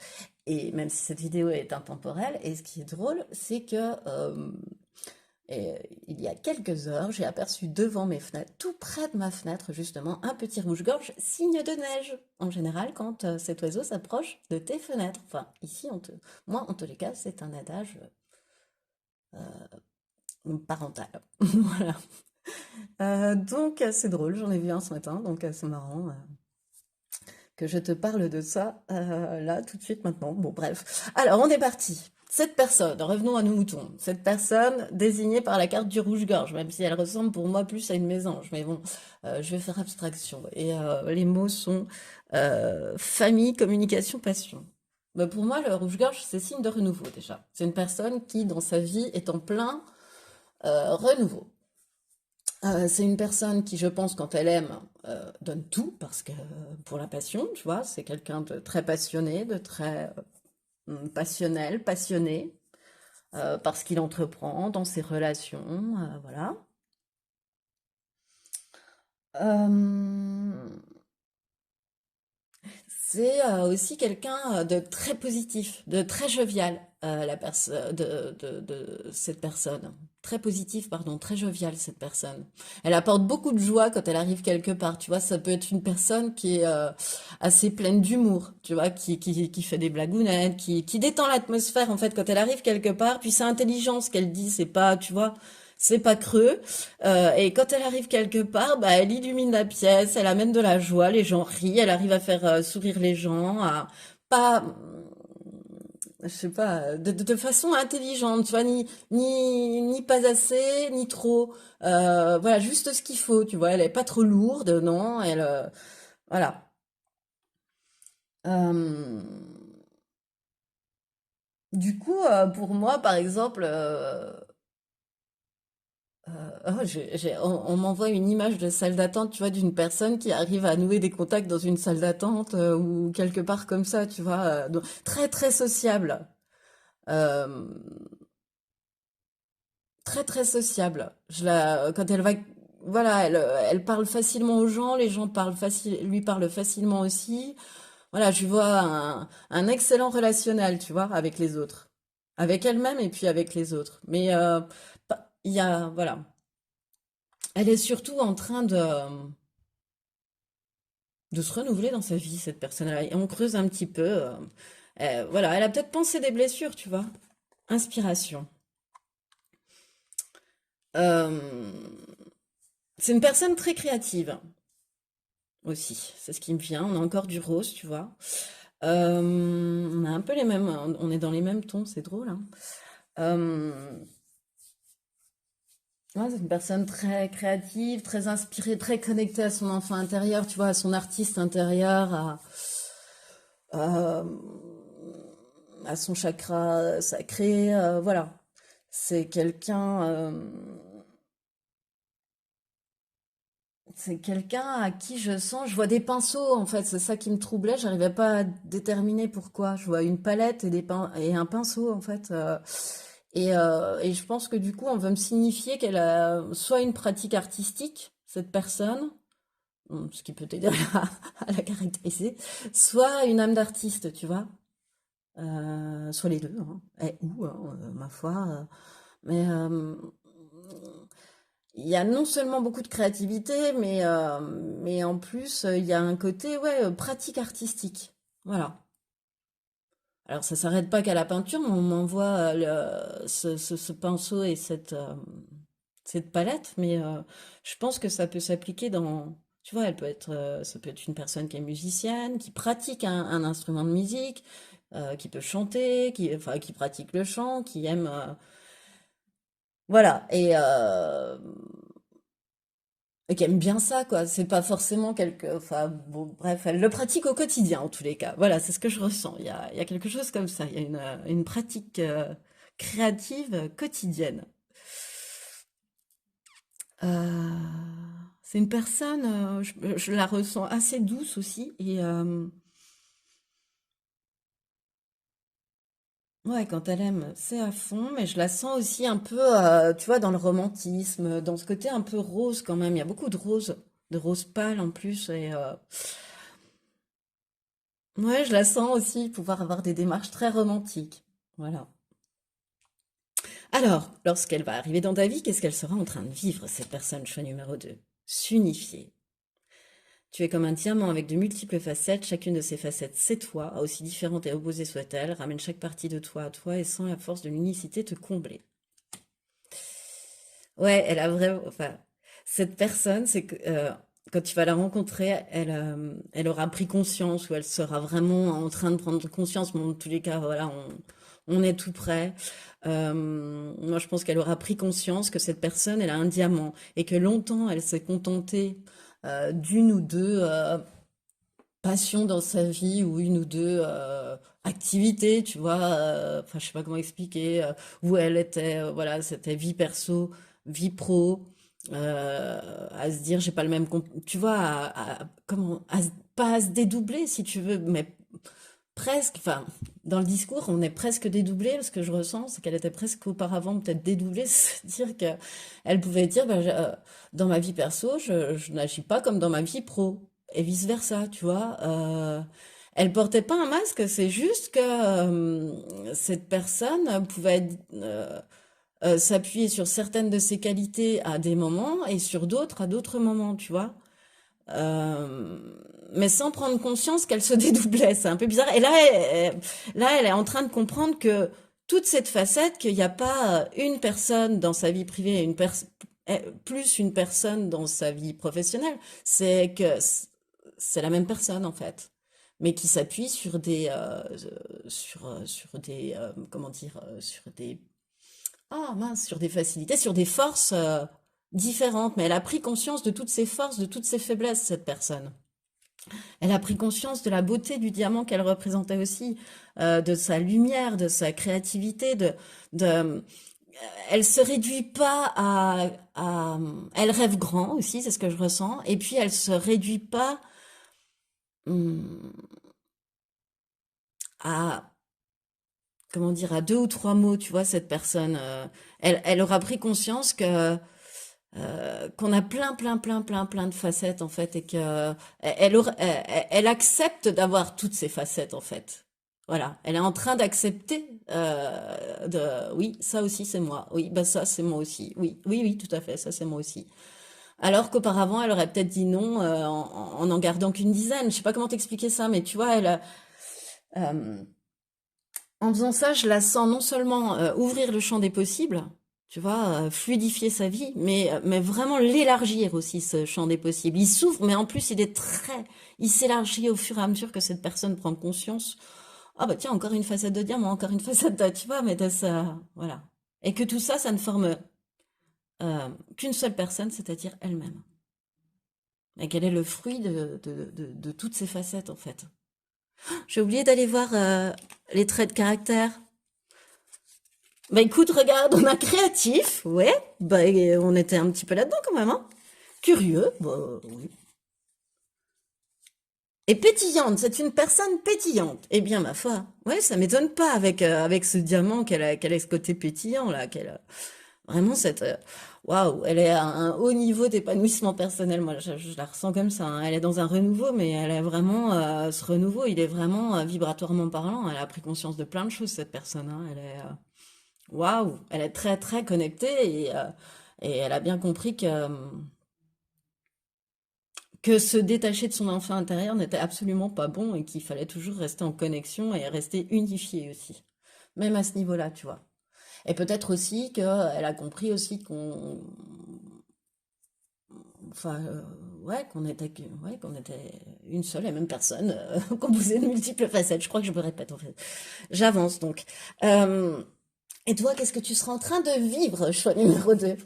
et même si cette vidéo est intemporelle, et ce qui est drôle, c'est que il y a quelques heures, j'ai aperçu devant mes fenêtres, tout près de ma fenêtre, justement, un petit rouge-gorge, signe de neige. En général, quand cet oiseau s'approche de tes fenêtres. Enfin, ici, moi, en tous les cas, c'est un adage parental. Voilà. Donc, c'est drôle, j'en ai vu un ce matin, donc c'est marrant que je te parle de ça là, tout de suite, maintenant. Bon, bref. Alors, on est parti. Cette personne, revenons à nos moutons, cette personne désignée par la carte du rouge-gorge, même si elle ressemble pour moi plus à une mésange, mais bon, je vais faire abstraction. Et les mots sont famille, communication, passion. Bah, pour moi, le rouge-gorge, c'est signe de renouveau déjà. C'est une personne qui, dans sa vie, est en plein renouveau. C'est une personne qui, je pense, quand elle aime, donne tout, parce que pour la passion, tu vois, c'est quelqu'un de très passionné, de très passionnel, passionné, par ce qu'il entreprend dans ses relations, voilà. Euh, c'est aussi quelqu'un de très positif, de très jovial, de cette personne. Très positif, pardon, très joviale, cette personne. Elle apporte beaucoup de joie quand elle arrive quelque part. Tu vois, ça peut être une personne qui est assez pleine d'humour, tu vois, qui fait des blagounettes, qui détend l'atmosphère, en fait, quand elle arrive quelque part. Puis c'est intelligent ce qu'elle dit, c'est pas, tu vois, c'est pas creux. Et quand elle arrive quelque part, bah, elle illumine la pièce, elle amène de la joie, les gens rient, elle arrive à faire sourire les gens, à pas, je sais pas, de façon intelligente, tu vois, ni pas assez, ni trop. Voilà, juste ce qu'il faut, tu vois. Elle est pas trop lourde, non. Voilà. Euh, du coup, pour moi, par exemple, On m'envoie une image de salle d'attente, tu vois, d'une personne qui arrive à nouer des contacts dans une salle d'attente ou quelque part comme ça, tu vois, donc très très sociable. Euh, Très très sociable. Quand elle va, voilà, elle parle facilement aux gens, les gens lui parlent facilement aussi. Voilà, je vois un excellent relationnel, tu vois, avec les autres, avec elle-même et puis avec les autres. Mais il y a, voilà, elle est surtout en train de se renouveler dans sa vie, cette personne-là. Et on creuse un petit peu. Voilà, elle a peut-être pensé des blessures, tu vois. Inspiration. Euh, c'est une personne très créative. Aussi, c'est ce qui me vient. On a encore du rose, tu vois. On a un peu les mêmes, on est dans les mêmes tons, c'est drôle, hein. Euh, ouais, c'est une personne très créative, très inspirée, très connectée à son enfant intérieur, tu vois, à son artiste intérieur, à, à son chakra sacré, voilà. C'est quelqu'un, c'est quelqu'un à qui je sens, je vois des pinceaux en fait, c'est ça qui me troublait, j'arrivais pas à déterminer pourquoi. Je vois une palette et un pinceau en fait. Et je pense que du coup, on veut me signifier qu'elle a soit une pratique artistique, cette personne, ce qui peut t'aider à la caractériser, soit une âme d'artiste, tu vois. Soit les deux, hein. Ou, hein, ma foi. Mais il y a non seulement beaucoup de créativité, mais en plus, il y a un côté, ouais, pratique artistique. Voilà. Alors, ça s'arrête pas qu'à la peinture, mais on m'envoie ce pinceau et cette palette, mais je pense que ça peut s'appliquer dans, tu vois, ça peut être une personne qui est musicienne, qui pratique un instrument de musique, qui peut chanter, enfin, qui pratique le chant, qui aime, voilà, et qui aime bien ça, quoi. C'est pas forcément enfin, bon, bref, elle le pratique au quotidien, en tous les cas. Voilà, c'est ce que je ressens. Il y a quelque chose comme ça. Il y a une pratique créative quotidienne. C'est une personne, je la ressens assez douce aussi. Ouais, quand elle aime, c'est à fond, mais je la sens aussi un peu, tu vois, dans le romantisme, dans ce côté un peu rose quand même. Il y a beaucoup de rose pâle en plus. Ouais, je la sens aussi pouvoir avoir des démarches très romantiques. Voilà. Alors, lorsqu'elle va arriver dans ta vie, qu'est-ce qu'elle sera en train de vivre, cette personne, choix numéro 2? S'unifier. Tu es comme un diamant avec de multiples facettes, chacune de ces facettes c'est toi, aussi différente et opposée soit-elle, ramène chaque partie de toi à toi et sans la force de l'unicité te combler. Ouais, elle a vraiment, enfin, cette personne, c'est que quand tu vas la rencontrer, elle aura pris conscience ou elle sera vraiment en train de prendre conscience. Bon, dans tous les cas, voilà, on est tout près. Moi, je pense qu'elle aura pris conscience que cette personne, elle a un diamant et que longtemps, elle s'est contentée d'une ou deux passions dans sa vie ou une ou deux activités, tu vois. Enfin, je sais pas comment expliquer, où elle était, voilà, c'était vie perso, vie pro, à se dire j'ai pas le même tu vois, comment, pas à se dédoubler si tu veux, mais presque, enfin, dans le discours, on est presque dédoublé. Ce que je ressens, c'est qu'elle était presque auparavant peut-être dédoublée, c'est-à-dire qu'elle pouvait dire, ben, dans ma vie perso, je n'agis pas comme dans ma vie pro, et vice-versa, tu vois. Elle portait pas un masque, c'est juste que cette personne pouvait s'appuyer sur certaines de ses qualités à des moments et sur d'autres à d'autres moments, tu vois. Euh, mais sans prendre conscience qu'elle se dédoublait. C'est un peu bizarre. Et là, elle est en train de comprendre que toute cette facette, qu'il n'y a pas une personne dans sa vie privée et plus une personne dans sa vie professionnelle, c'est que c'est la même personne en fait, mais qui s'appuie sur sur des, comment dire, sur des ah mince, sur des facilités, sur des forces différentes. Mais elle a pris conscience de toutes ses forces, de toutes ses faiblesses, cette personne. Elle a pris conscience de la beauté du diamant qu'elle représentait aussi, de sa lumière, de sa créativité, de... elle se réduit pas elle rêve grand aussi, c'est ce que je ressens. Et puis elle se réduit pas hum, à, comment dire, à deux ou trois mots, tu vois, cette personne. Elle aura pris conscience que qu'on a plein de facettes en fait et que elle accepte d'avoir toutes ces facettes en fait. Voilà, elle est en train d'accepter oui, ça aussi c'est moi. Oui, bah ça c'est moi aussi. Oui, oui, oui, tout à fait, ça c'est moi aussi. Alors qu'auparavant, elle aurait peut-être dit non en gardant qu'une dizaine. Je sais pas comment t'expliquer ça, mais tu vois, euh, en faisant ça, je la sens non seulement ouvrir le champ des possibles, tu vois, fluidifier sa vie, mais vraiment l'élargir aussi, ce champ des possibles. Il s'ouvre, mais en plus, il s'élargit au fur et à mesure que cette personne prend conscience. Ah bah tiens, encore une facette de diamant, encore une facette de, tu vois, mais de ça, voilà. Et que tout ça, ça ne forme euh, qu'une seule personne, c'est-à-dire elle-même. Et qu'elle est le fruit de toutes ces facettes, en fait. J'ai oublié d'aller voir les traits de caractère. Bah écoute, regarde, on a créatif, ouais, bah on était un petit peu là-dedans quand même, hein. Curieux, bah oui. Et pétillante, c'est une personne pétillante. Eh bien, ma foi, ouais, ça m'étonne pas avec ce diamant qu'elle ait ce côté pétillant là, qu'elle a vraiment cette, waouh, elle est à un haut niveau d'épanouissement personnel. Moi, je la ressens comme ça, hein. Elle est dans un renouveau, mais elle est vraiment ce renouveau, il est vraiment vibratoirement parlant. Elle a pris conscience de plein de choses cette personne, hein. Elle est waouh, elle est très très connectée et elle a bien compris que se détacher de son enfant intérieur n'était absolument pas bon et qu'il fallait toujours rester en connexion et rester unifié aussi. Même à ce niveau-là, tu vois. Et peut-être aussi qu'elle a compris aussi enfin, ouais, qu'on était une seule et même personne, composée de multiples facettes. Je crois que je me répète en fait. J'avance donc. Euh, et toi, qu'est-ce que tu seras en train de vivre, choix numéro 2?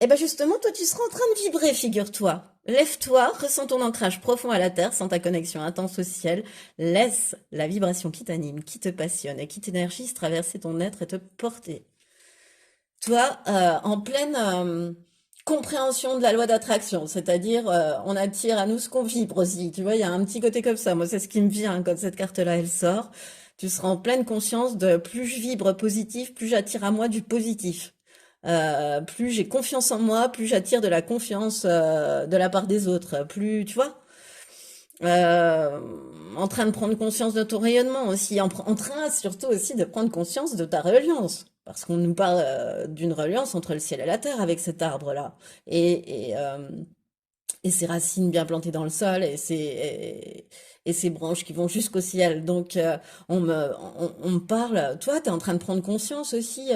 Eh ben justement, toi, tu seras en train de vibrer, figure-toi. Lève-toi, ressens ton ancrage profond à la terre, sens ta connexion intense au ciel. Laisse la vibration qui t'anime, qui te passionne et qui t'énergise traverser ton être et te porter. Toi, en pleine compréhension de la loi d'attraction, c'est-à-dire on attire à nous ce qu'on vibre aussi. Tu vois, il y a un petit côté comme ça. Moi, c'est ce qui me vient quand cette carte-là, elle sort. Tu seras en pleine conscience de plus je vibre positif, plus j'attire à moi du positif. Plus j'ai confiance en moi, plus j'attire de la confiance de la part des autres. Plus, tu vois, euh, en train de prendre conscience de ton rayonnement aussi, en train surtout aussi de prendre conscience de ta reliance. Parce qu'on nous parle d'une reliance entre le ciel et la terre avec cet arbre-là. Et ses racines bien plantées dans le sol et ses branches qui vont jusqu'au ciel. Donc, on me parle, toi, tu es en train de prendre conscience aussi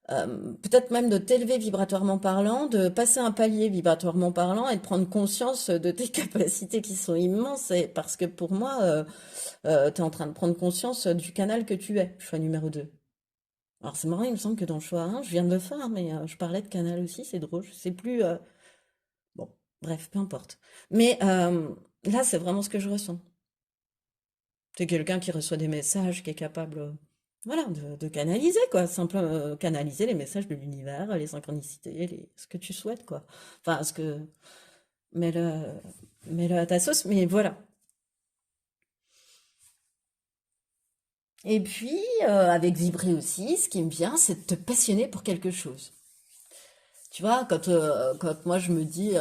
peut-être même de t'élever vibratoirement parlant, de passer un palier vibratoirement parlant et de prendre conscience de tes capacités qui sont immenses. Et parce que pour moi, tu es en train de prendre conscience du canal que tu es, choix numéro 2. Alors c'est marrant, il me semble que dans le choix 1, je viens de le faire, mais je parlais de canal aussi, c'est drôle, je sais plus. Bon, bref, peu importe. Mais là, c'est vraiment ce que je ressens. C'est quelqu'un qui reçoit des messages, qui est capable, voilà, de canaliser, quoi. Simplement, canaliser les messages de l'univers, les synchronicités, ce que tu souhaites, quoi. Enfin, mets-le, mets-le à ta sauce, mais voilà. Et puis, avec vibrer aussi, ce qui me vient, c'est de te passionner pour quelque chose. Tu vois, quand moi je me dis,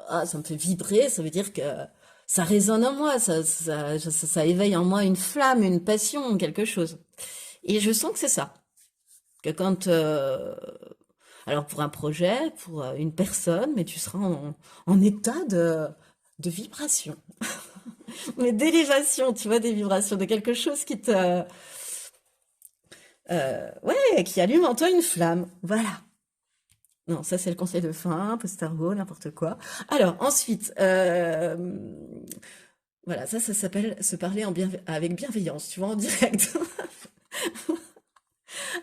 ah, ça me fait vibrer, ça veut dire que ça résonne en moi, ça éveille en moi une flamme, une passion, quelque chose. Et je sens que c'est ça. Que quand, alors pour un projet, pour une personne, mais tu seras en état de vibration, mais d'élévation, tu vois, des vibrations, de quelque chose ouais, qui allume en toi une flamme. Voilà. Non, ça c'est le conseil de fin, post-argot, n'importe quoi. Alors ensuite, voilà, ça s'appelle se parler avec bienveillance, tu vois, en direct.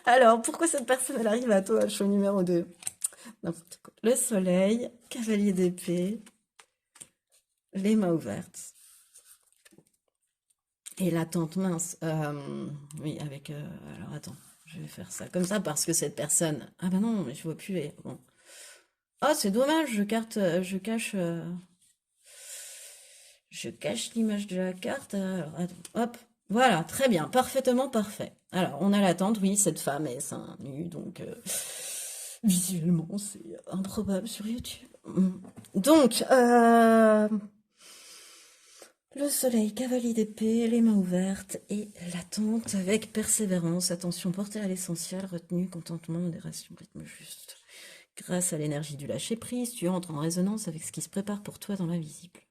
Alors, pourquoi cette personne, elle arrive à toi, choix numéro 2? N'importe quoi. Le soleil, cavalier d'épée, les mains ouvertes. Et la tante mince. Oui, avec. Alors attends, Je vais faire ça comme ça parce que cette personne. Ah bah non, mais je vois plus les. Bon. Oh, c'est dommage, je cache l'image de la carte. Alors, attends, hop. Voilà, très bien, parfaitement parfait. Alors, on a l'attente, oui, cette femme est seins nus, donc visuellement, c'est improbable sur YouTube. Donc, le soleil, cavalier d'épée, les mains ouvertes et l'attente avec persévérance. Attention portée à l'essentiel, retenue, contentement, modération, rythme juste. Grâce à l'énergie du lâcher-prise, tu entres en résonance avec ce qui se prépare pour toi dans l'invisible.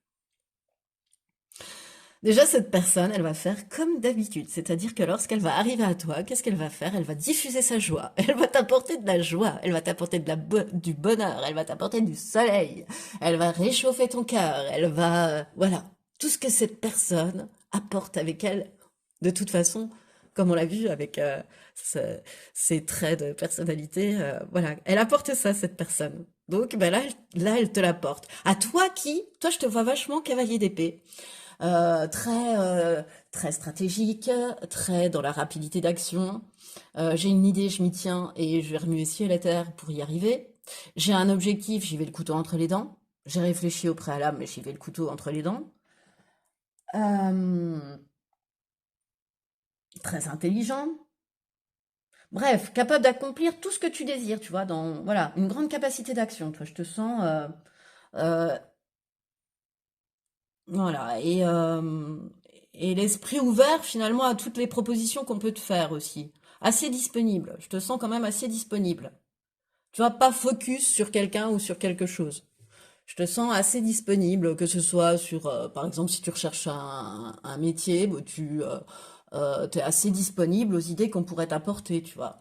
Déjà, cette personne, elle va faire comme d'habitude. C'est-à-dire que lorsqu'elle va arriver à toi, qu'est-ce qu'elle va faire? Elle va diffuser sa joie. Elle va t'apporter de la joie. Elle va t'apporter du bonheur. Elle va t'apporter du soleil. Elle va réchauffer ton cœur. Elle va, voilà. Tout ce que cette personne apporte avec elle, de toute façon, comme on l'a vu avec ses traits de personnalité, voilà. Elle apporte ça, cette personne. Donc, ben là, elle te l'apporte. À toi toi, je te vois vachement cavalier d'épée. Très stratégique, très dans la rapidité d'action. J'ai une idée, je m'y tiens et je vais remuer ciel et terre pour y arriver. J'ai un objectif, j'y vais le couteau entre les dents. J'ai réfléchi au préalable, mais j'y vais le couteau entre les dents. Euh, Très intelligent. Bref, capable d'accomplir tout ce que tu désires, tu vois, dans voilà, une grande capacité d'action. Toi, je te sens euh, voilà, et l'esprit ouvert finalement à toutes les propositions qu'on peut te faire aussi. Assez disponible. Je te sens quand même assez disponible. Tu vois, pas focus sur quelqu'un ou sur quelque chose. Je te sens assez disponible, que ce soit sur, par exemple, si tu recherches un métier, bah, t'es assez disponible aux idées qu'on pourrait t'apporter, tu vois.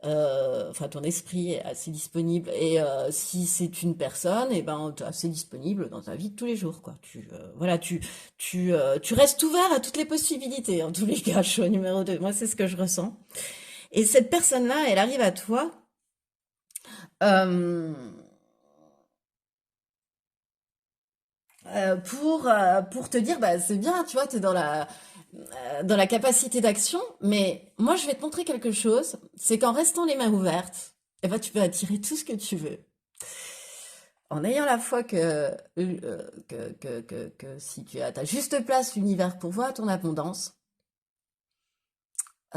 Enfin, ton esprit est assez disponible. Et si c'est une personne, et ben, t'es assez disponible dans ta vie de tous les jours, quoi. Voilà, tu restes ouvert à toutes les possibilités. En tous les cas, choix numéro 2. Moi, c'est ce que je ressens. Et cette personne-là, elle arrive à toi. euh, pour te dire, bah, c'est bien, tu vois, tu es dans la capacité d'action, mais moi, je vais te montrer quelque chose, c'est qu'en restant les mains ouvertes, eh ben, tu peux attirer tout ce que tu veux. En ayant la foi que si tu as à ta juste place, l'univers pourvoit ton abondance,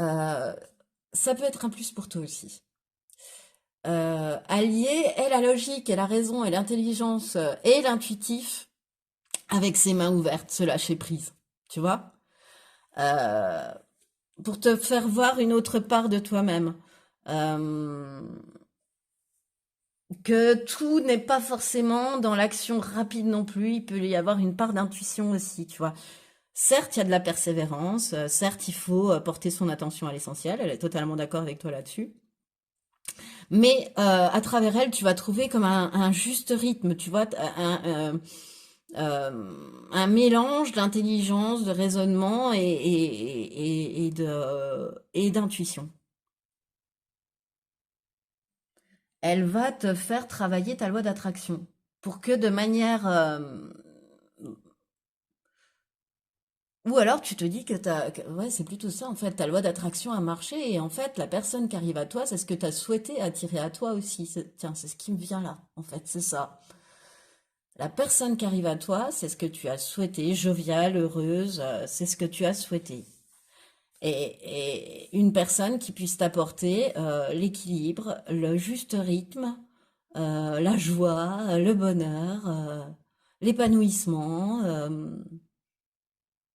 euh, ça peut être un plus pour toi aussi. Allier et la logique et la raison et l'intelligence et l'intuitif avec ses mains ouvertes, se lâcher prise, tu vois? euh, pour te faire voir une autre part de toi-même. Euh, que tout n'est pas forcément dans l'action rapide non plus, il peut y avoir une part d'intuition aussi, tu vois. Certes, il y a de la persévérance, certes, il faut porter son attention à l'essentiel, elle est totalement d'accord avec toi là-dessus. Mais à travers elle, tu vas trouver comme un juste rythme, tu vois, un mélange d'intelligence, de raisonnement et d'intuition. Elle va te faire travailler ta loi d'attraction pour que de manière ou alors tu te dis ouais, c'est plutôt ça en fait, ta loi d'attraction a marché et en fait la personne qui arrive à toi, c'est ce que tu as souhaité attirer à toi aussi. Tiens, c'est ce qui me vient là en fait, c'est ça. La personne qui arrive à toi, c'est ce que tu as souhaité, joviale, heureuse, c'est ce que tu as souhaité. Et une personne qui puisse t'apporter l'équilibre, le juste rythme, la joie, le bonheur, l'épanouissement.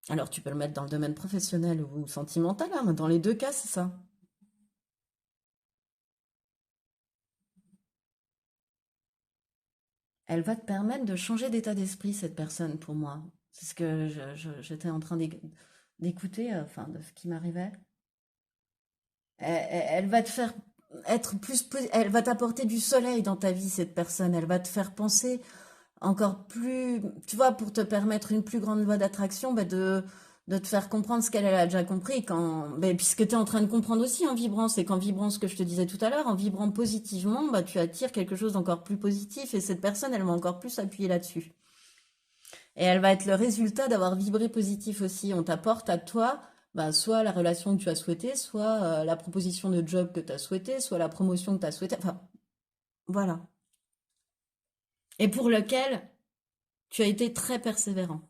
Alors tu peux le mettre dans le domaine professionnel ou sentimental, hein, mais dans les deux cas, c'est ça. Elle va te permettre de changer d'état d'esprit, cette personne, pour moi. C'est ce que j'étais en train d'écouter, enfin, de ce qui m'arrivait. Elle va te faire être elle va t'apporter du soleil dans ta vie, cette personne. Elle va te faire penser encore plus, tu vois, pour te permettre une plus grande loi d'attraction, bah de te faire comprendre ce qu'elle elle a déjà compris puisque tu es en train de comprendre aussi en vibrant, c'est qu'en vibrant ce que je te disais tout à l'heure, en vibrant positivement, bah, tu attires quelque chose d'encore plus positif et cette personne, elle va encore plus appuyer là-dessus. Et elle va être le résultat d'avoir vibré positif aussi. On t'apporte à toi bah, soit la relation que tu as souhaitée, soit la proposition de job que tu as souhaitée, soit la promotion que tu as souhaitée. Enfin, voilà. Et pour lequel tu as été très persévérant.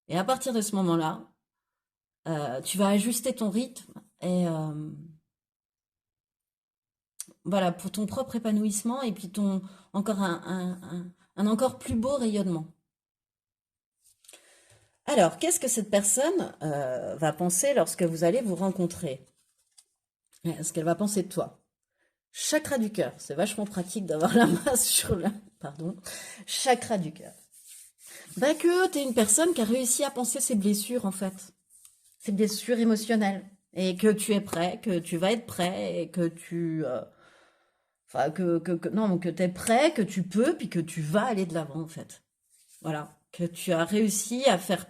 Et à partir de ce moment-là, tu vas ajuster ton rythme et voilà, pour ton propre épanouissement et puis ton encore un encore plus beau rayonnement. Alors, qu'est-ce que cette personne va penser lorsque vous allez vous rencontrer? Ce qu'elle va penser de toi. Chakra du cœur, c'est vachement pratique d'avoir la masse sur la... Pardon. Chakra du cœur. Bah que t'es une personne qui a réussi à penser ses blessures, en fait. Ses blessures émotionnelles. Et que tu es prêt, que tu vas être prêt, et que tu... enfin, non, que t'es prêt, que tu peux, puis que tu vas aller de l'avant, en fait. Voilà. Que tu as réussi à faire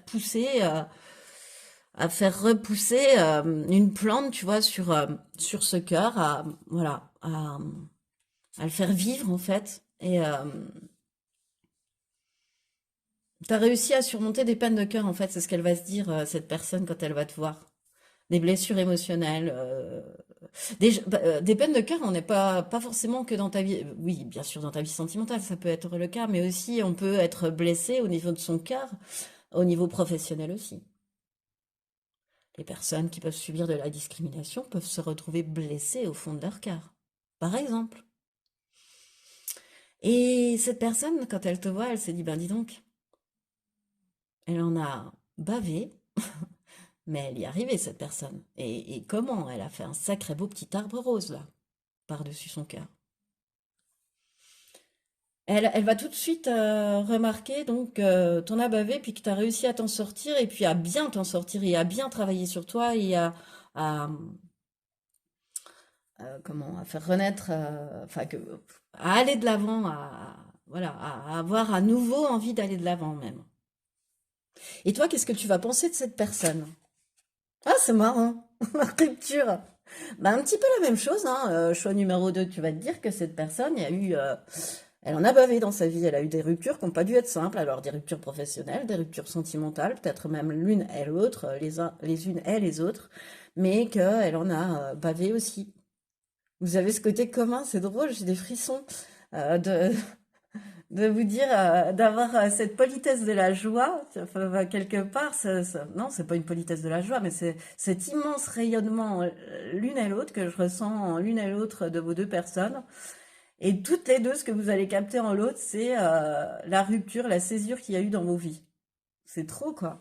repousser une plante, tu vois, sur ce cœur, voilà, à le faire vivre, en fait. Et tu as réussi à surmonter des peines de cœur, en fait, c'est ce qu'elle va se dire, cette personne, quand elle va te voir. Des blessures émotionnelles, des peines de cœur, on n'est pas forcément que dans ta vie, oui, bien sûr, dans ta vie sentimentale, ça peut être le cas, mais aussi on peut être blessé au niveau de son cœur, au niveau professionnel aussi. Les personnes qui peuvent subir de la discrimination peuvent se retrouver blessées au fond de leur cœur, par exemple. Et cette personne, quand elle te voit, elle se dit, ben dis donc, elle en a bavé, mais elle y est arrivée, cette personne. Et comment? Elle a fait un sacré beau petit arbre rose, là, par-dessus son cœur. Elle va tout de suite remarquer donc t'en as bavé, puis que tu as réussi à t'en sortir, et puis à bien t'en sortir, et à bien travailler sur toi, et à, comment, à faire renaître, enfin, à aller de l'avant, voilà, à avoir à nouveau envie d'aller de l'avant même. Et toi, qu'est-ce que tu vas penser de cette personne? Ah, c'est marrant, la rupture. Bah, un petit peu la même chose, hein. Choix numéro 2, tu vas te dire que cette personne, il y a eu, elle en a bavé dans sa vie, elle a eu des ruptures qui n'ont pas dû être simples, alors des ruptures professionnelles, des ruptures sentimentales, peut-être même l'une et l'autre, les unes et les autres, mais qu'elle en a bavé aussi. Vous avez ce côté commun, c'est drôle, j'ai des frissons de, de vous dire, d'avoir cette politesse de la joie, enfin, quelque part, non, c'est pas une politesse de la joie, mais c'est cet immense rayonnement l'une et l'autre que je ressens en l'une et l'autre de vos deux personnes. Et toutes les deux, ce que vous allez capter en l'autre, c'est la rupture, la césure qu'il y a eu dans vos vies. C'est trop, quoi.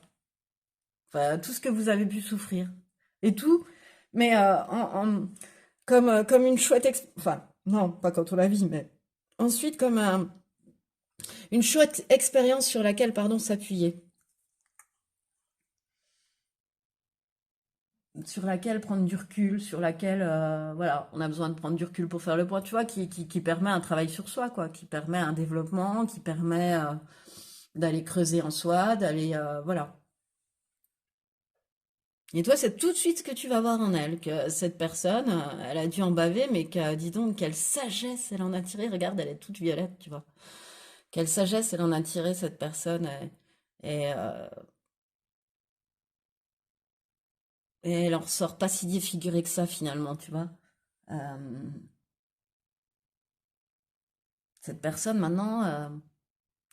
Enfin, tout ce que vous avez pu souffrir. Et tout, mais comme une chouette... Enfin, non, pas quand on la vit, mais ensuite comme une chouette expérience sur laquelle, pardon, s'appuyer. Sur laquelle prendre du recul, sur laquelle, voilà, on a besoin de prendre du recul pour faire le point, tu vois, qui permet un travail sur soi, quoi, qui permet un développement, qui permet d'aller creuser en soi, d'aller, voilà. Et toi, c'est tout de suite ce que tu vas voir en elle, que cette personne, elle a dû en baver, mais dis donc, quelle sagesse elle en a tiré. Regarde, elle est toute violette, tu vois. Quelle sagesse elle en a tiré, cette personne. Et elle en ressort pas si défigurée que ça, finalement, tu vois. Euh, cette personne, maintenant,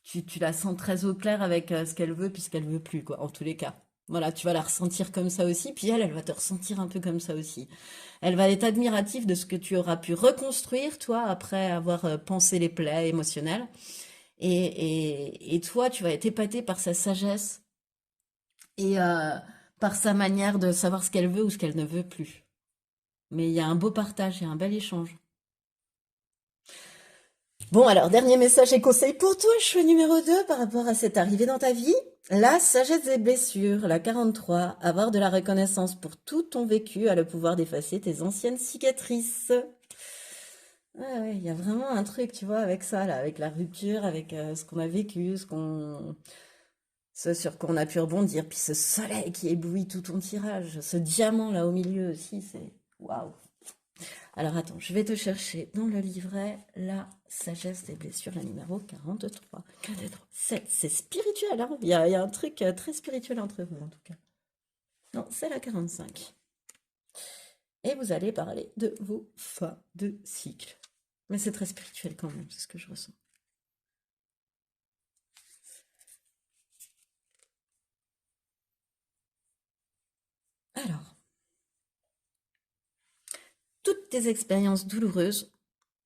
tu la sens très au clair avec ce qu'elle veut, puis ce qu'elle veut plus, quoi, en tous les cas. Voilà, tu vas la ressentir comme ça aussi, puis elle va te ressentir un peu comme ça aussi. Elle va être admirative de ce que tu auras pu reconstruire, toi, après avoir pensé les plaies émotionnelles. Et toi, tu vas être épaté par sa sagesse et par sa manière de savoir ce qu'elle veut ou ce qu'elle ne veut plus. Mais il y a un beau partage, il y a un bel échange. Bon, alors, dernier message et conseil pour toi, choix numéro 2 par rapport à cette arrivée dans ta vie. La sagesse des blessures, la 43, avoir de la reconnaissance pour tout ton vécu a le pouvoir d'effacer tes anciennes cicatrices. Ouais, ouais, il y a vraiment un truc, tu vois, avec ça, là, avec la rupture, avec ce qu'on a vécu, ce sur quoi on a pu rebondir, puis ce soleil qui éblouit tout ton tirage, ce diamant là au milieu aussi, c'est waouh. Alors attends, je vais te chercher dans le livret la sagesse des blessures, la numéro 43. 7, c'est spirituel, hein? Il y a un truc très spirituel entre vous en tout cas. Non, c'est la 45. Et vous allez parler de vos fins de cycle. Mais c'est très spirituel quand même, c'est ce que je ressens. Alors, toutes tes expériences douloureuses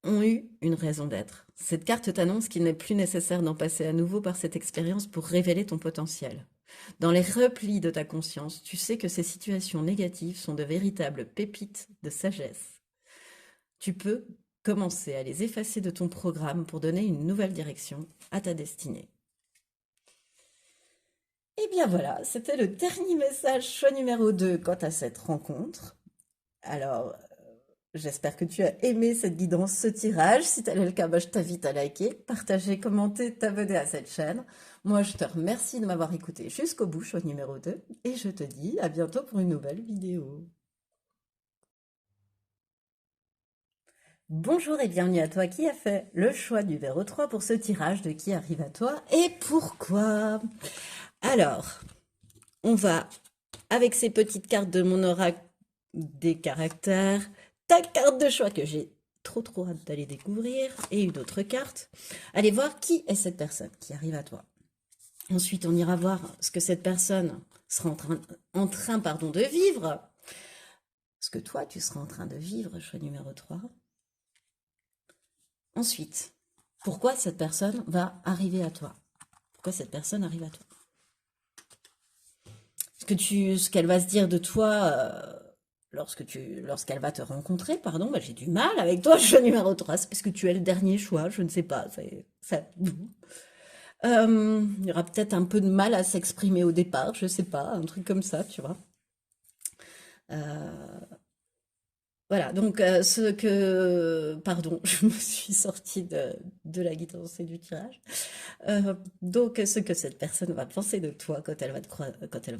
ont eu une raison d'être. Cette carte t'annonce qu'il n'est plus nécessaire d'en passer à nouveau par cette expérience pour révéler ton potentiel. Dans les replis de ta conscience, tu sais que ces situations négatives sont de véritables pépites de sagesse. Tu peux commencer à les effacer de ton programme pour donner une nouvelle direction à ta destinée. Et bien voilà, c'était le dernier message, choix numéro 2, quant à cette rencontre. Alors, j'espère que tu as aimé cette guidance, ce tirage. Si tel est le cas, bah, je t'invite à liker, partager, commenter, t'abonner à cette chaîne. Moi, je te remercie de m'avoir écouté jusqu'au bout, choix numéro 2, et je te dis à bientôt pour une nouvelle vidéo. Bonjour et bienvenue à toi qui a fait le choix numéro 3 pour ce tirage de qui arrive à toi et pourquoi. Alors, on va, avec ces petites cartes de mon oracle des caractères, ta carte de choix que j'ai trop hâte d'aller découvrir, et une autre carte. Allez voir qui est cette personne qui arrive à toi. Ensuite, on ira voir ce que cette personne sera en train de vivre. Ce que toi, tu seras en train de vivre, choix numéro 3. Ensuite, pourquoi cette personne va arriver à toi? Pourquoi cette personne arrive à toi? Ce qu'elle va se dire de toi lorsqu'elle va te rencontrer, pardon, bah, j'ai du mal avec toi, choix numéro 3, c'est parce que tu es le dernier choix, je ne sais pas. Il y aura peut-être un peu de mal à s'exprimer au départ, je sais pas, un truc comme ça, tu vois. Euh, Voilà, donc pardon, je me suis sortie de la guidance et du tirage. Donc, ce que cette personne va penser de toi quand elle va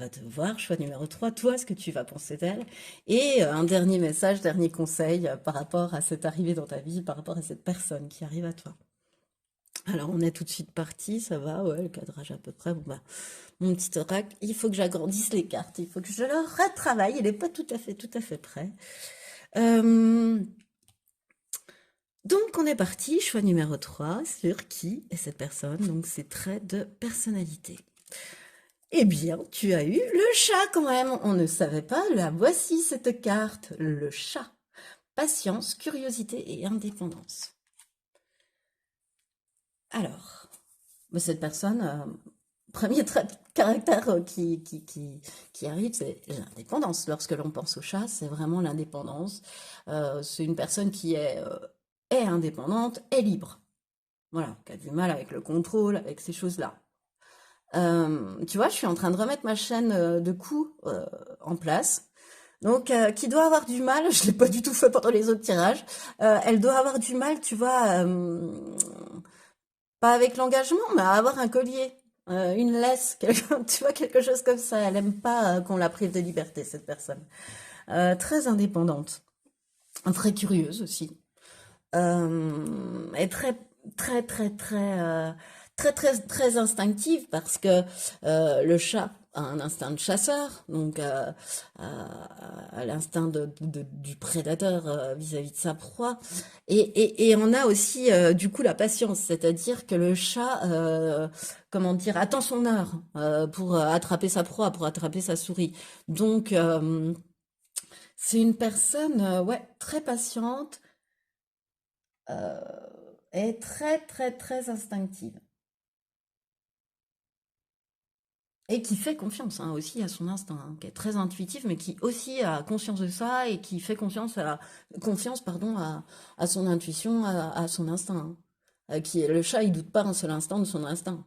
te voir, choix numéro 3, toi, ce que tu vas penser d'elle. Et un dernier message, dernier conseil par rapport à cette arrivée dans ta vie, par rapport à cette personne qui arrive à toi. Alors, on est tout de suite parti, ça va, ouais, le cadrage à peu près. Bon, bah, mon petit oracle, il faut que j'agrandisse les cartes, il faut que je le retravaille, il n'est pas tout à fait prêt. Euh, donc, on est parti, choix numéro 3, sur qui est cette personne, donc ses traits de personnalité. Eh bien, tu as eu le chat quand même, on ne savait pas, la voici cette carte, le chat. Patience, curiosité et indépendance. Alors, cette personne, premier trait de caractère qui arrive, c'est l'indépendance. Lorsque l'on pense au chat, c'est vraiment l'indépendance. C'est une personne qui est indépendante, est libre. Voilà, qui a du mal avec le contrôle, avec ces choses-là. Tu vois, je suis en train de remettre ma chaîne de coups en place. Donc, qui doit avoir du mal, je l'ai pas du tout fait pendant les autres tirages, elle doit avoir du mal, tu vois, pas avec l'engagement, mais à avoir un collier, une laisse, tu vois, quelque chose comme ça. Elle aime pas qu'on la prive de liberté, cette personne. Très indépendante, très curieuse aussi. Et très instinctive parce que le chat a un instinct de chasseur, donc à l'instinct du prédateur vis-à-vis de sa proie. Et on a aussi du coup la patience, c'est-à-dire que le chat, comment dire, attend son heure pour attraper sa proie, pour attraper sa souris. Donc c'est une personne, ouais, très patiente est très instinctive. Et qui fait confiance hein, aussi à son instinct, hein, qui est très intuitif, mais qui aussi a conscience de ça et qui fait confiance pardon, à son intuition, à son instinct. Hein. Le chat, il doute pas un seul instant de son instinct.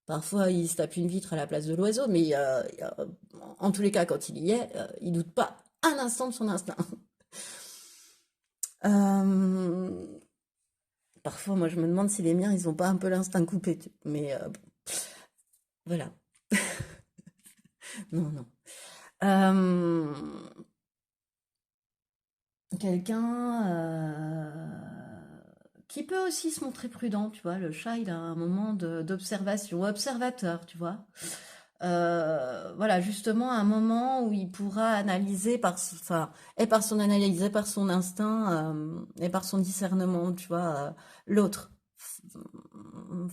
Parfois, il se tape une vitre à la place de l'oiseau, mais en tous les cas, quand il y est, il doute pas un instant de son instinct. Euh, Parfois, moi, je me demande si les miens, ils ont pas un peu l'instinct coupé. Mais voilà. Non, non. Euh, quelqu'un qui peut aussi se montrer prudent, tu vois. Le chat, il a un moment d'observation, observateur, tu vois. Voilà, justement, un moment où il pourra analyser enfin, et par son analyse, et par son instinct, et par son discernement, tu vois, l'autre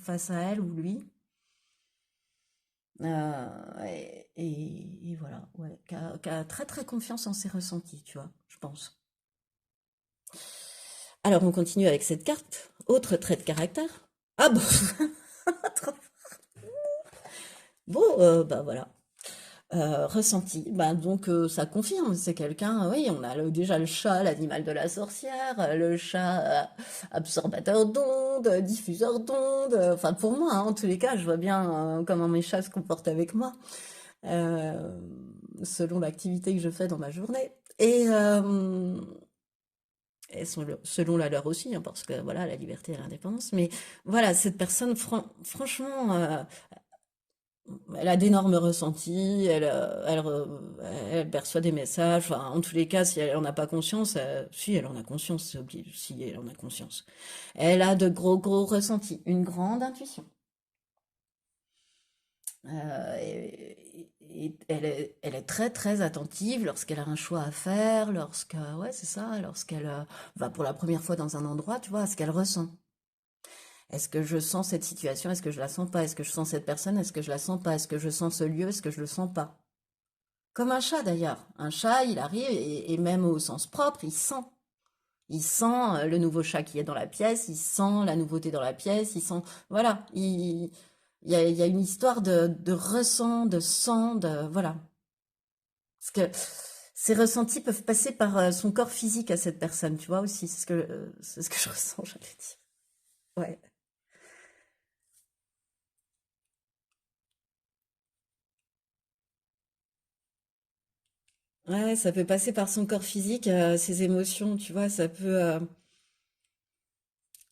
face à elle ou lui. Et voilà, ouais, qui a très très confiance en ses ressentis, tu vois, je pense. Alors on continue avec cette carte. Autre trait de caractère. Ah bon, bon, bah voilà. Ressenti, bah donc ça confirme, c'est quelqu'un, oui, on a déjà le chat, l'animal de la sorcière, le chat absorbateur d'ondes, diffuseur d'ondes, enfin pour moi, hein, en tous les cas, je vois bien comment mes chats se comportent avec moi, euh, selon l'activité que je fais dans ma journée. Et selon la leur aussi, hein, parce que voilà, la liberté et l'indépendance. Mais voilà, cette personne, franchement, elle a d'énormes ressentis, elle perçoit des messages. Enfin, en tous les cas, si elle en a pas conscience, si elle en a conscience, c'est obligé, si elle en a conscience. Elle a de gros, gros ressentis, une grande intuition. Et elle est très, très attentive lorsqu'elle a un choix à faire, ouais, c'est ça, lorsqu'elle va pour la première fois dans un endroit, tu vois, à ce qu'elle ressent. Est-ce que je sens cette situation? Est-ce que je la sens pas? Est-ce que je sens cette personne? Est-ce que je la sens pas? Est-ce que je sens ce lieu? Est-ce que je le sens pas? Comme un chat d'ailleurs. Un chat, il arrive et même au sens propre, il sent. Il sent le nouveau chat qui est dans la pièce, il sent la nouveauté dans la pièce, il sent. Voilà. Il y a une histoire de ressent, de sent, de. Voilà. Parce que ces ressentis peuvent passer par son corps physique à cette personne, tu vois aussi. C'est ce que je ressens, j'allais dire. Ouais. Ouais, ça peut passer par son corps physique, ses émotions, tu vois, ça peut,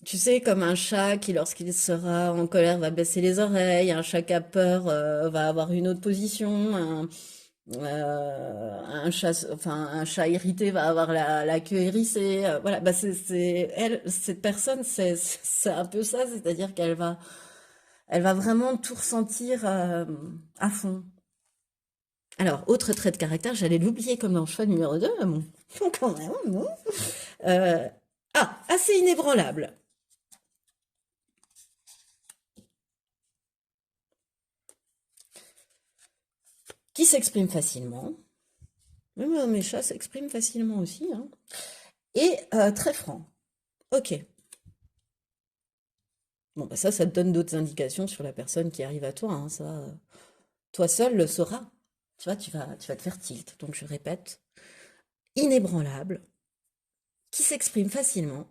tu sais, comme un chat qui, lorsqu'il sera en colère, va baisser les oreilles, un chat qui a peur, va avoir une autre position, un chat irrité va avoir la queue hérissée, voilà, bah elle, cette personne, c'est un peu ça, c'est-à-dire elle va vraiment tout ressentir, à fond. Alors, autre trait de caractère, j'allais l'oublier comme dans le choix numéro 2, mais bon, quand même, non. Euh, assez inébranlable, qui s'exprime facilement. Même mes chats s'expriment facilement aussi, hein. Et très franc. Ok. Bon, bah ça te donne d'autres indications sur la personne qui arrive à toi, hein, ça, toi seul le sauras. Tu vois, tu vas te faire tilt. Donc je répète, inébranlable, qui s'exprime facilement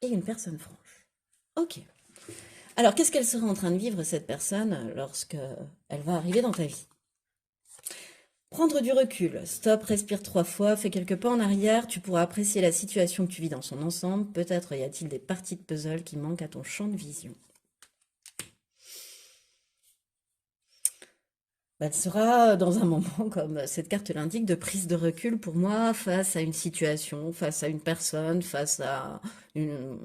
et une personne franche. Ok. Alors, qu'est-ce qu'elle sera en train de vivre, cette personne, lorsque elle va arriver dans ta vie? Prendre du recul. Stop, respire 3 fois, fais quelques pas en arrière, tu pourras apprécier la situation que tu vis dans son ensemble. Peut-être y a-t-il des parties de puzzle qui manquent à ton champ de vision. Bah, elle sera dans un moment, comme cette carte l'indique, de prise de recul pour moi face à une situation, face à une personne, face à une,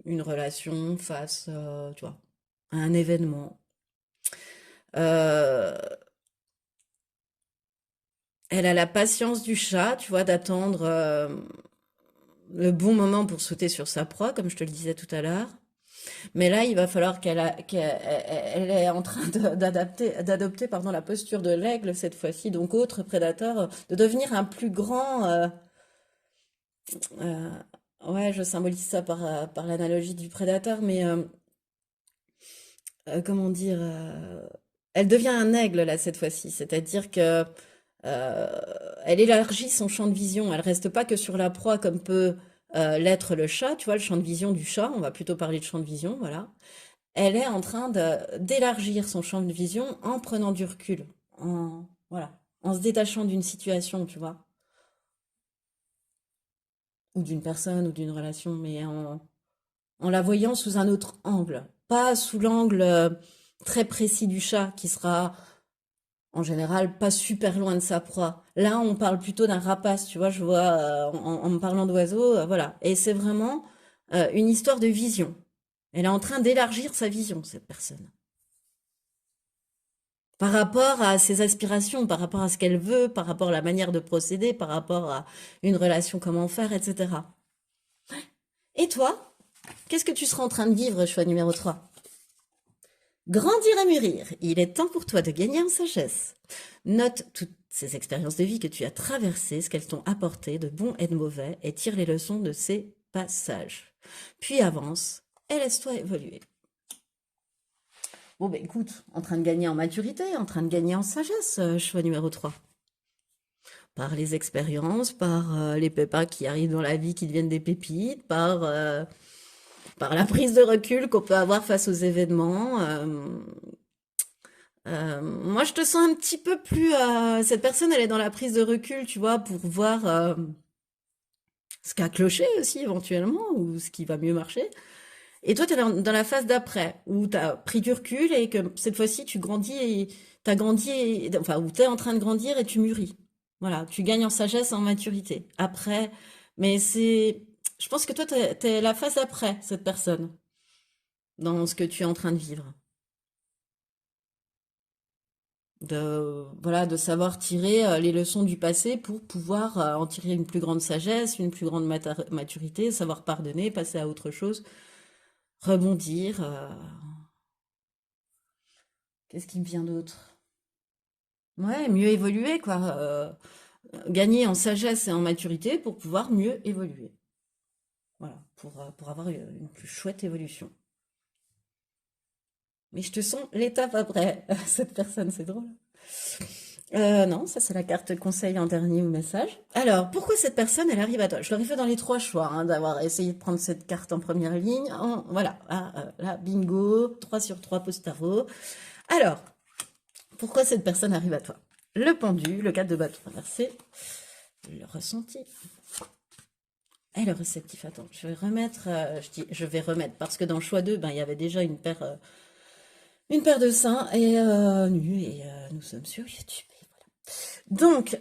une relation, face, tu vois, à un événement. Euh, Elle a la patience du chat, tu vois, d'attendre le bon moment pour sauter sur sa proie, comme je te le disais tout à l'heure. Mais là, il va falloir qu'elle est en train d'adopter, pardon, la posture de l'aigle cette fois-ci, donc autre prédateur, de devenir un plus grand. Euh, ouais, je symbolise ça par l'analogie du prédateur, mais comment dire, elle devient un aigle là cette fois-ci, c'est-à-dire que euh, elle élargit son champ de vision. Elle reste pas que sur la proie comme peut l'être le chat, tu vois, le champ de vision du chat. On va plutôt parler de champ de vision, voilà. Elle est en train d'élargir son champ de vision en prenant du recul, voilà, en se détachant d'une situation, tu vois, ou d'une personne ou d'une relation, mais en la voyant sous un autre angle, pas sous l'angle très précis du chat qui sera En général, pas super loin de sa proie. Là, on parle plutôt d'un rapace, tu vois, je vois, en me parlant d'oiseaux, voilà. Et c'est vraiment une histoire de vision. Elle est en train d'élargir sa vision, cette personne. Par rapport à ses aspirations, par rapport à ce qu'elle veut, par rapport à la manière de procéder, par rapport à une relation, comment faire, etc. Et toi, qu'est-ce que tu seras en train de vivre, choix numéro 3? Grandir et mûrir, il est temps pour toi de gagner en sagesse. Note toutes ces expériences de vie que tu as traversées, ce qu'elles t'ont apporté de bon et de mauvais, et tire les leçons de ces passages. Puis avance et laisse-toi évoluer. Bon, ben écoute, en train de gagner en maturité, en train de gagner en sagesse, choix numéro 3. Par les expériences, par les pépins qui arrivent dans la vie qui deviennent des pépites, par la prise de recul qu'on peut avoir face aux événements. Moi, je te sens un petit peu plus. Cette personne, elle est dans la prise de recul, tu vois, pour voir ce qui a cloché aussi éventuellement, ou ce qui va mieux marcher. Et toi, tu es dans la phase d'après, où tu as pris du recul et que cette fois-ci, tu grandis et tu as grandi, enfin, où tu es en train de grandir et tu mûris. Voilà, tu gagnes en sagesse et en maturité. Après, mais c'est. Je pense que toi, tu es la phase après, cette personne, dans ce que tu es en train de vivre. Voilà, de savoir tirer les leçons du passé pour pouvoir en tirer une plus grande sagesse, une plus grande maturité, savoir pardonner, passer à autre chose, rebondir. Qu'est-ce qui me vient d'autre? Ouais, mieux évoluer, quoi. Gagner en sagesse et en maturité pour pouvoir mieux évoluer. Voilà, pour avoir une plus chouette évolution. Mais je te sens l'étape après cette personne, c'est drôle. Non, ça c'est la carte conseil en dernier message. Alors, pourquoi cette personne, elle arrive à toi? Je l'aurais fait dans les trois choix, hein, d'avoir essayé de prendre cette carte en première ligne. Voilà, là, bingo, 3 sur 3 post-tarot. Alors, pourquoi cette personne arrive à toi? Le pendu, le 4 de bâton inversé, le ressenti et le réceptif. Attends, je vais remettre, je vais remettre, parce que dans le choix 2, ben, il y avait déjà une paire de seins et nus, et nous sommes sur YouTube. Donc,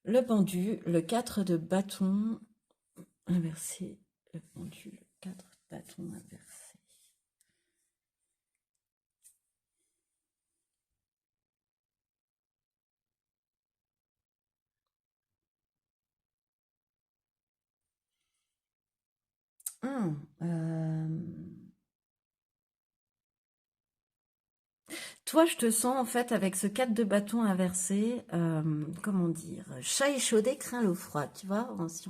le pendu, le 4 de bâton inversé, le pendu, le 4 de bâton inversé. Hum, Toi, je te sens en fait avec ce 4 de bâton inversé, comment dire, chat échaudé craint l'eau froide, tu vois, si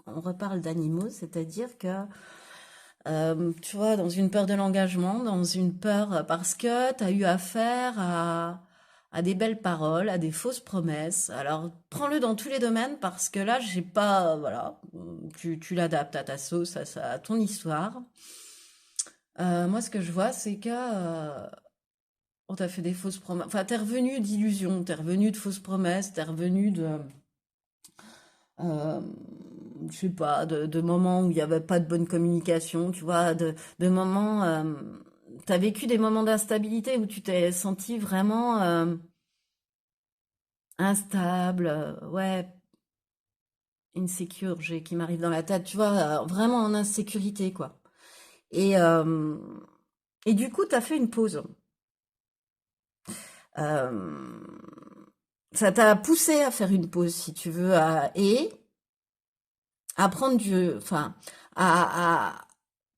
on reparle d'animaux, c'est-à-dire que tu vois, dans une peur de l'engagement, dans une peur parce que tu as eu affaire à des belles paroles, à des fausses promesses. Alors, prends-le dans tous les domaines parce que là, j'ai pas, voilà, tu l'adaptes à ta sauce, à ton histoire. Moi, ce que je vois, c'est que on t'a fait des fausses promesses. Enfin, t'es revenu d'illusions, t'es revenu de fausses promesses, t'es revenu euh, je sais pas, de moments où il n'y avait pas de bonne communication, tu vois, de moments, t'as vécu des moments d'instabilité où tu t'es senti vraiment instable, ouais, insecure, qui m'arrive dans la tête, tu vois, vraiment en insécurité, quoi. Et, euh, et du coup, t'as fait une pause. Euh, Ça t'a poussé à faire une pause, si tu veux, et à prendre enfin, à,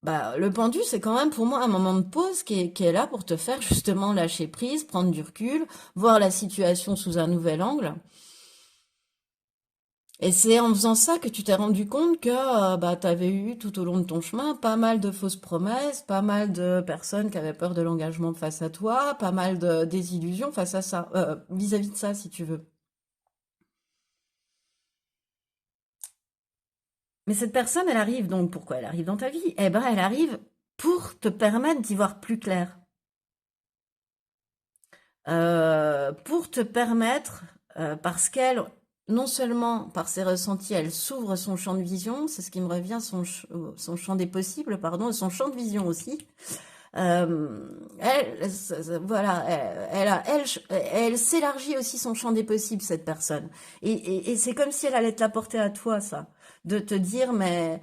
bah, le pendu, c'est quand même pour moi un moment de pause qui est là pour te faire justement lâcher prise, prendre du recul, voir la situation sous un nouvel angle. Et c'est en faisant ça que tu t'es rendu compte que bah, tu avais eu tout au long de ton chemin pas mal de fausses promesses, pas mal de personnes qui avaient peur de l'engagement face à toi, pas mal de désillusions face à ça, vis-à-vis de ça, si tu veux. Mais cette personne, elle arrive donc, pourquoi elle arrive dans ta vie? Eh ben, elle arrive pour te permettre d'y voir plus clair. Pour te permettre, parce qu'elle, non seulement par ses ressentis, elle s'ouvre son champ de vision, c'est ce qui me revient, son champ des possibles, pardon, et son champ de vision aussi. Voilà, elle s'élargit aussi son champ des possibles, cette personne. Et c'est comme si elle allait te l'apporter à toi, ça. De te dire, mais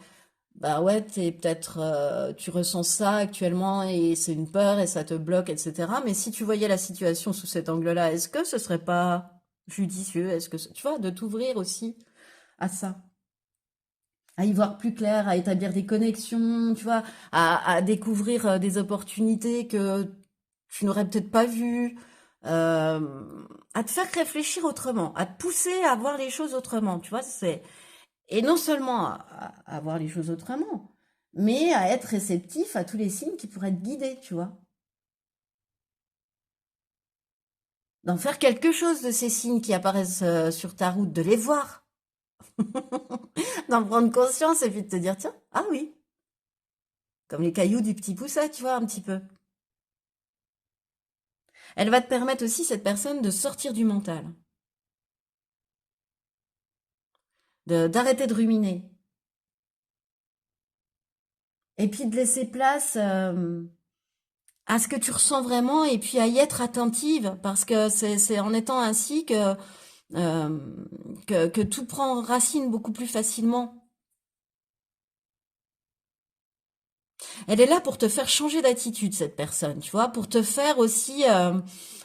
bah ouais, t'es peut-être, tu ressens ça actuellement et c'est une peur et ça te bloque, etc. Mais si tu voyais la situation sous cet angle-là, est-ce que ce serait pas judicieux? Est-ce que, tu vois, de t'ouvrir aussi à ça, à y voir plus clair, à établir des connexions, tu vois, à découvrir des opportunités que tu n'aurais peut-être pas vues, à te faire réfléchir autrement, à te pousser à voir les choses autrement, tu vois, et non seulement à voir les choses autrement, mais à être réceptif à tous les signes qui pourraient te guider, tu vois. D'en faire quelque chose de ces signes qui apparaissent sur ta route, de les voir, d'en prendre conscience et puis de te dire, tiens, ah oui, comme les cailloux du petit pousset, tu vois, un petit peu. Elle va te permettre aussi, cette personne, de sortir du mental, d'arrêter de ruminer, et puis de laisser place à ce que tu ressens vraiment, et puis à y être attentive, parce que c'est en étant ainsi euh, que tout prend racine beaucoup plus facilement. Elle est là pour te faire changer d'attitude, cette personne, tu vois, pour te faire aussi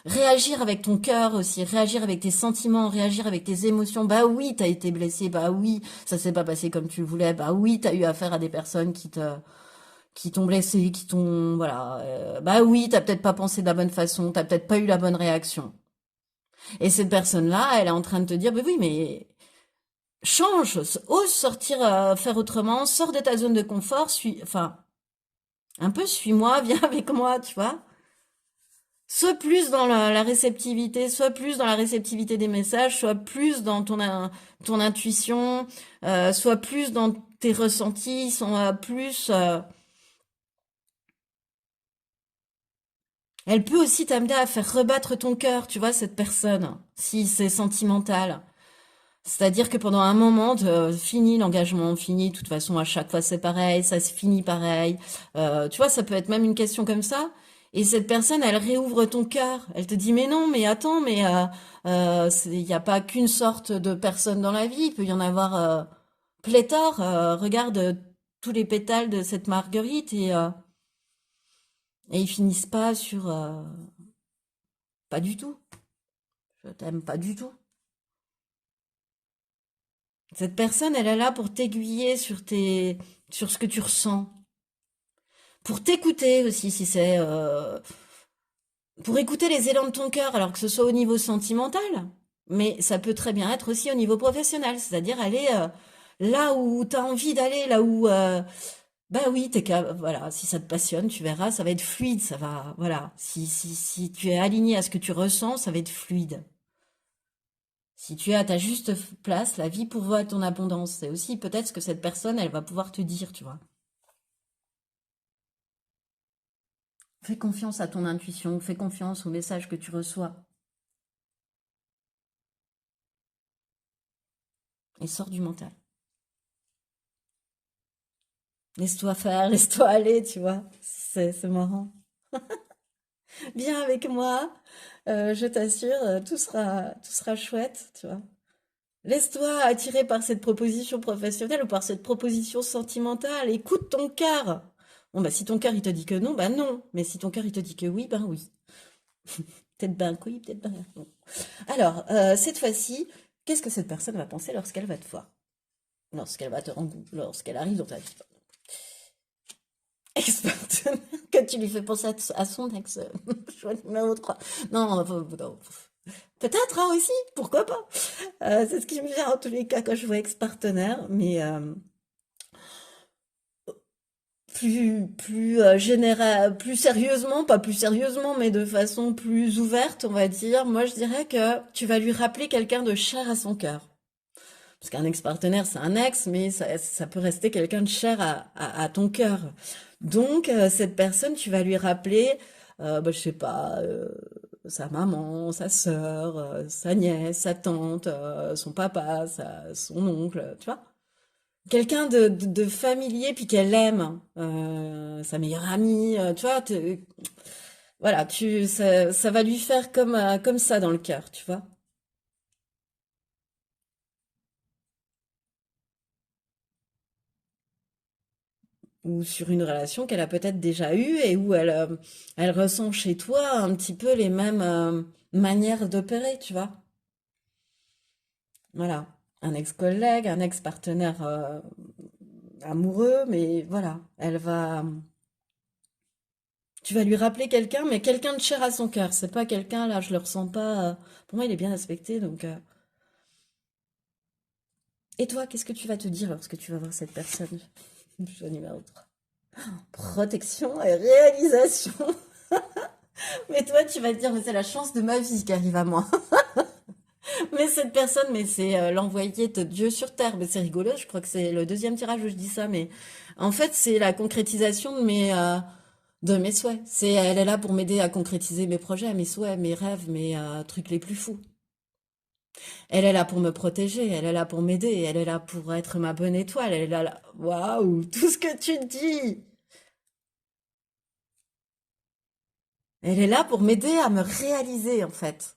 réagir avec ton cœur aussi, réagir avec tes sentiments, réagir avec tes émotions. Bah oui, t'as été blessé, bah oui, ça s'est pas passé comme tu le voulais, bah oui, t'as eu affaire à des personnes qui t'ont blessé, qui t'ont voilà, bah oui, t'as peut-être pas pensé de la bonne façon, t'as peut-être pas eu la bonne réaction. Et cette personne-là, elle est en train de te dire, bah oui, mais change, ose sortir, faire autrement, sors de ta zone de confort, enfin, un peu suis-moi, viens avec moi, tu vois. Sois plus dans la réceptivité, sois plus dans la réceptivité des messages, sois plus dans ton intuition, sois plus dans tes ressentis, sois plus. Elle peut aussi t'amener à faire rebattre ton cœur, tu vois, cette personne, si c'est sentimental. C'est-à-dire que pendant un moment, fini l'engagement, fini, de toute façon, à chaque fois c'est pareil, ça se finit pareil. Tu vois, ça peut être même une question comme ça. Et cette personne, elle réouvre ton cœur. Elle te dit, mais non, mais attends, mais il n'y a pas qu'une sorte de personne dans la vie. Il peut y en avoir pléthore. Regarde tous les pétales de cette marguerite et ils finissent pas sur pas du tout. Je t'aime pas du tout. Cette personne, elle est là pour t'aiguiller sur ce que tu ressens, pour t'écouter aussi, si c'est, pour écouter les élans de ton cœur, alors que ce soit au niveau sentimental, mais ça peut très bien être aussi au niveau professionnel, c'est-à-dire aller là où tu as envie d'aller, là où, bah oui, voilà, si ça te passionne, tu verras, ça va être fluide, ça va, voilà, si tu es aligné à ce que tu ressens, ça va être fluide. Si tu es à ta juste place, la vie pourvoit ton abondance. C'est aussi peut-être ce que cette personne, elle va pouvoir te dire, tu vois. Fais confiance à ton intuition, fais confiance au message que tu reçois et sors du mental. Laisse-toi faire, laisse-toi aller, tu vois. C'est marrant. Viens avec moi, je t'assure, tout sera chouette, tu vois. Laisse-toi attirer par cette proposition professionnelle ou par cette proposition sentimentale. Écoute ton cœur. Bon, bah, si ton cœur il te dit que non, bah non. Mais si ton cœur il te dit que oui, ben oui. Peut-être ben oui, peut-être ben non. Alors, cette fois-ci, qu'est-ce que cette personne va penser lorsqu'elle va te voir? Lorsqu'elle va te rencontrer, lorsqu'elle arrive dans ta vie. Ex-partenaire, que tu lui fais penser à son ex, choix numéro 3. Non, non. Peut-être hein, aussi, pourquoi pas. C'est ce qui me vient en tous les cas quand je vois ex-partenaire, mais plus plus sérieusement, pas plus sérieusement, mais de façon plus ouverte, on va dire. Moi, je dirais que tu vas lui rappeler quelqu'un de cher à son cœur. Parce qu'un ex-partenaire, c'est un ex, mais ça peut rester quelqu'un de cher à ton cœur. Donc, cette personne, tu vas lui rappeler, bah, je sais pas, sa maman, sa sœur, sa nièce, sa tante, son papa, son oncle, tu vois. quelqu'un de familier, puis qu'elle aime, sa meilleure amie, tu vois, voilà, ça va lui faire comme ça dans le cœur, tu vois. Ou sur une relation qu'elle a peut-être déjà eue et où elle ressent chez toi un petit peu les mêmes manières d'opérer, tu vois. Voilà, un ex-collègue, un ex-partenaire amoureux, mais voilà, tu vas lui rappeler quelqu'un, mais quelqu'un de cher à son cœur. C'est pas quelqu'un là, je le ressens pas. Pour moi, il est bien respecté, donc. Et toi, qu'est-ce que tu vas te dire lorsque tu vas voir cette personne? Choix numéro 3. Protection et réalisation. Mais toi, tu vas te dire, mais c'est la chance de ma vie qui arrive à moi. Mais cette personne, mais c'est l'envoyé de Dieu sur terre. Mais c'est rigolo, je crois que c'est le deuxième tirage où je dis ça, mais en fait, c'est la concrétisation de mes souhaits. Elle est là pour m'aider à concrétiser mes projets, mes souhaits, mes rêves, mes trucs les plus fous. Elle est là pour me protéger, elle est là pour m'aider, elle est là pour être ma bonne étoile, elle est là. Waouh, tout ce que tu dis! Elle est là pour m'aider à me réaliser, en fait.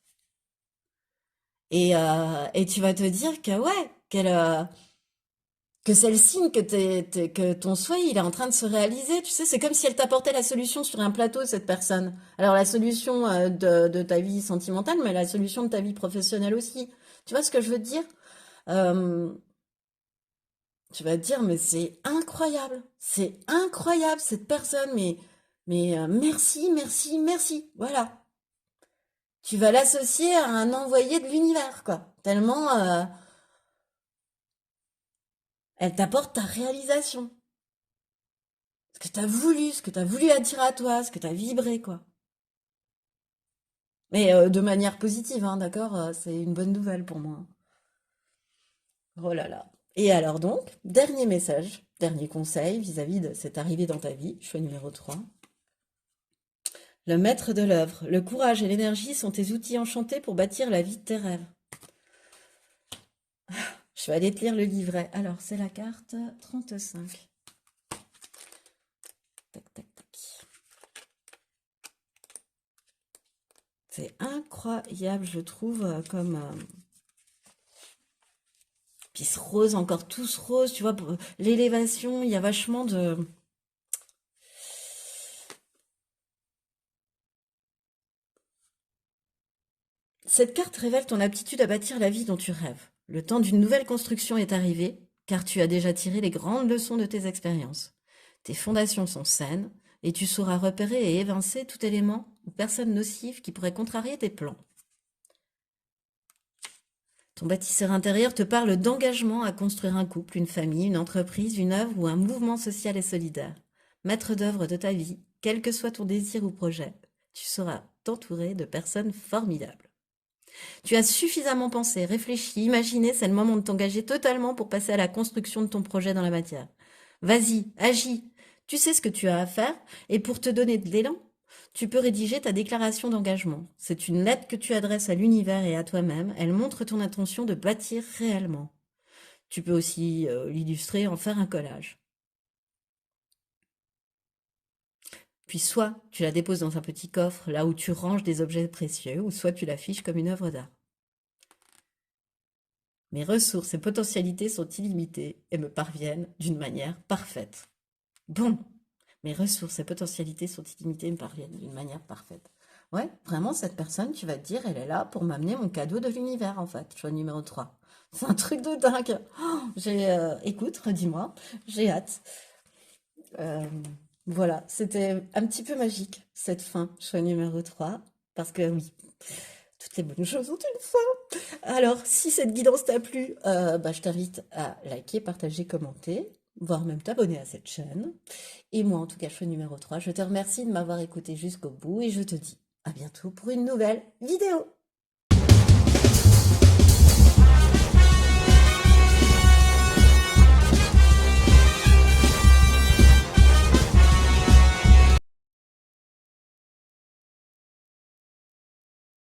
Et tu vas te dire que ouais, que c'est le signe que ton souhait, il est en train de se réaliser. Tu sais, c'est comme si elle t'apportait la solution sur un plateau, cette personne. Alors la solution de ta vie sentimentale, mais la solution de ta vie professionnelle aussi. Tu vois ce que je veux te dire? Euh, Tu vas te dire, mais c'est incroyable cette personne, mais merci, merci, merci. Voilà. Tu vas l'associer à un envoyé de l'univers, quoi. Tellement elle t'apporte ta réalisation. Ce que tu as voulu attirer à toi, ce que tu as vibré, quoi. Mais de manière positive, hein, d'accord? C'est une bonne nouvelle pour moi. Oh là là. Et alors donc, dernier message, dernier conseil vis-à-vis de cette arrivée dans ta vie, choix numéro 3. Le maître de l'œuvre, le courage et l'énergie sont tes outils enchantés pour bâtir la vie de tes rêves. Je vais aller te lire le livret. Alors, c'est la carte 35. Tac, tac, tac. C'est incroyable, je trouve, puis ce rose, encore tous rose, tu vois, l'élévation, il y a vachement de... Cette carte révèle ton aptitude à bâtir la vie dont tu rêves. Le temps d'une nouvelle construction est arrivé, car tu as déjà tiré les grandes leçons de tes expériences. Tes fondations sont saines, et tu sauras repérer et évincer tout élément ou personne nocive qui pourrait contrarier tes plans. Ton bâtisseur intérieur te parle d'engagement à construire un couple, une famille, une entreprise, une œuvre ou un mouvement social et solidaire. Maître d'œuvre de ta vie, quel que soit ton désir ou projet, tu sauras t'entourer de personnes formidables. Tu as suffisamment pensé, réfléchi, imaginé, c'est le moment de t'engager totalement pour passer à la construction de ton projet dans la matière. Vas-y, agis. Tu sais ce que tu as à faire et pour te donner de l'élan, tu peux rédiger ta déclaration d'engagement. C'est une lettre que tu adresses à l'univers et à toi-même. Elle montre ton intention de bâtir réellement. Tu peux aussi l'illustrer, en faire un collage. Puis soit tu la déposes dans un petit coffre, là où tu ranges des objets précieux, ou soit tu l'affiches comme une œuvre d'art. Mes ressources et potentialités sont illimitées et me parviennent d'une manière parfaite. Bon, mes ressources et potentialités sont illimitées et me parviennent d'une manière parfaite. Ouais, vraiment, cette personne, tu vas te dire, elle est là pour m'amener mon cadeau de l'univers, en fait. Choix numéro 3. C'est un truc de dingue. Oh, écoute, redis-moi, j'ai hâte. Euh, voilà, c'était un petit peu magique, cette fin, choix numéro 3. Parce que oui, toutes les bonnes choses ont une fin. Alors, si cette guidance t'a plu, bah, je t'invite à liker, partager, commenter, voire même t'abonner à cette chaîne. Et moi, en tout cas, choix numéro 3, je te remercie de m'avoir écouté jusqu'au bout et je te dis à bientôt pour une nouvelle vidéo.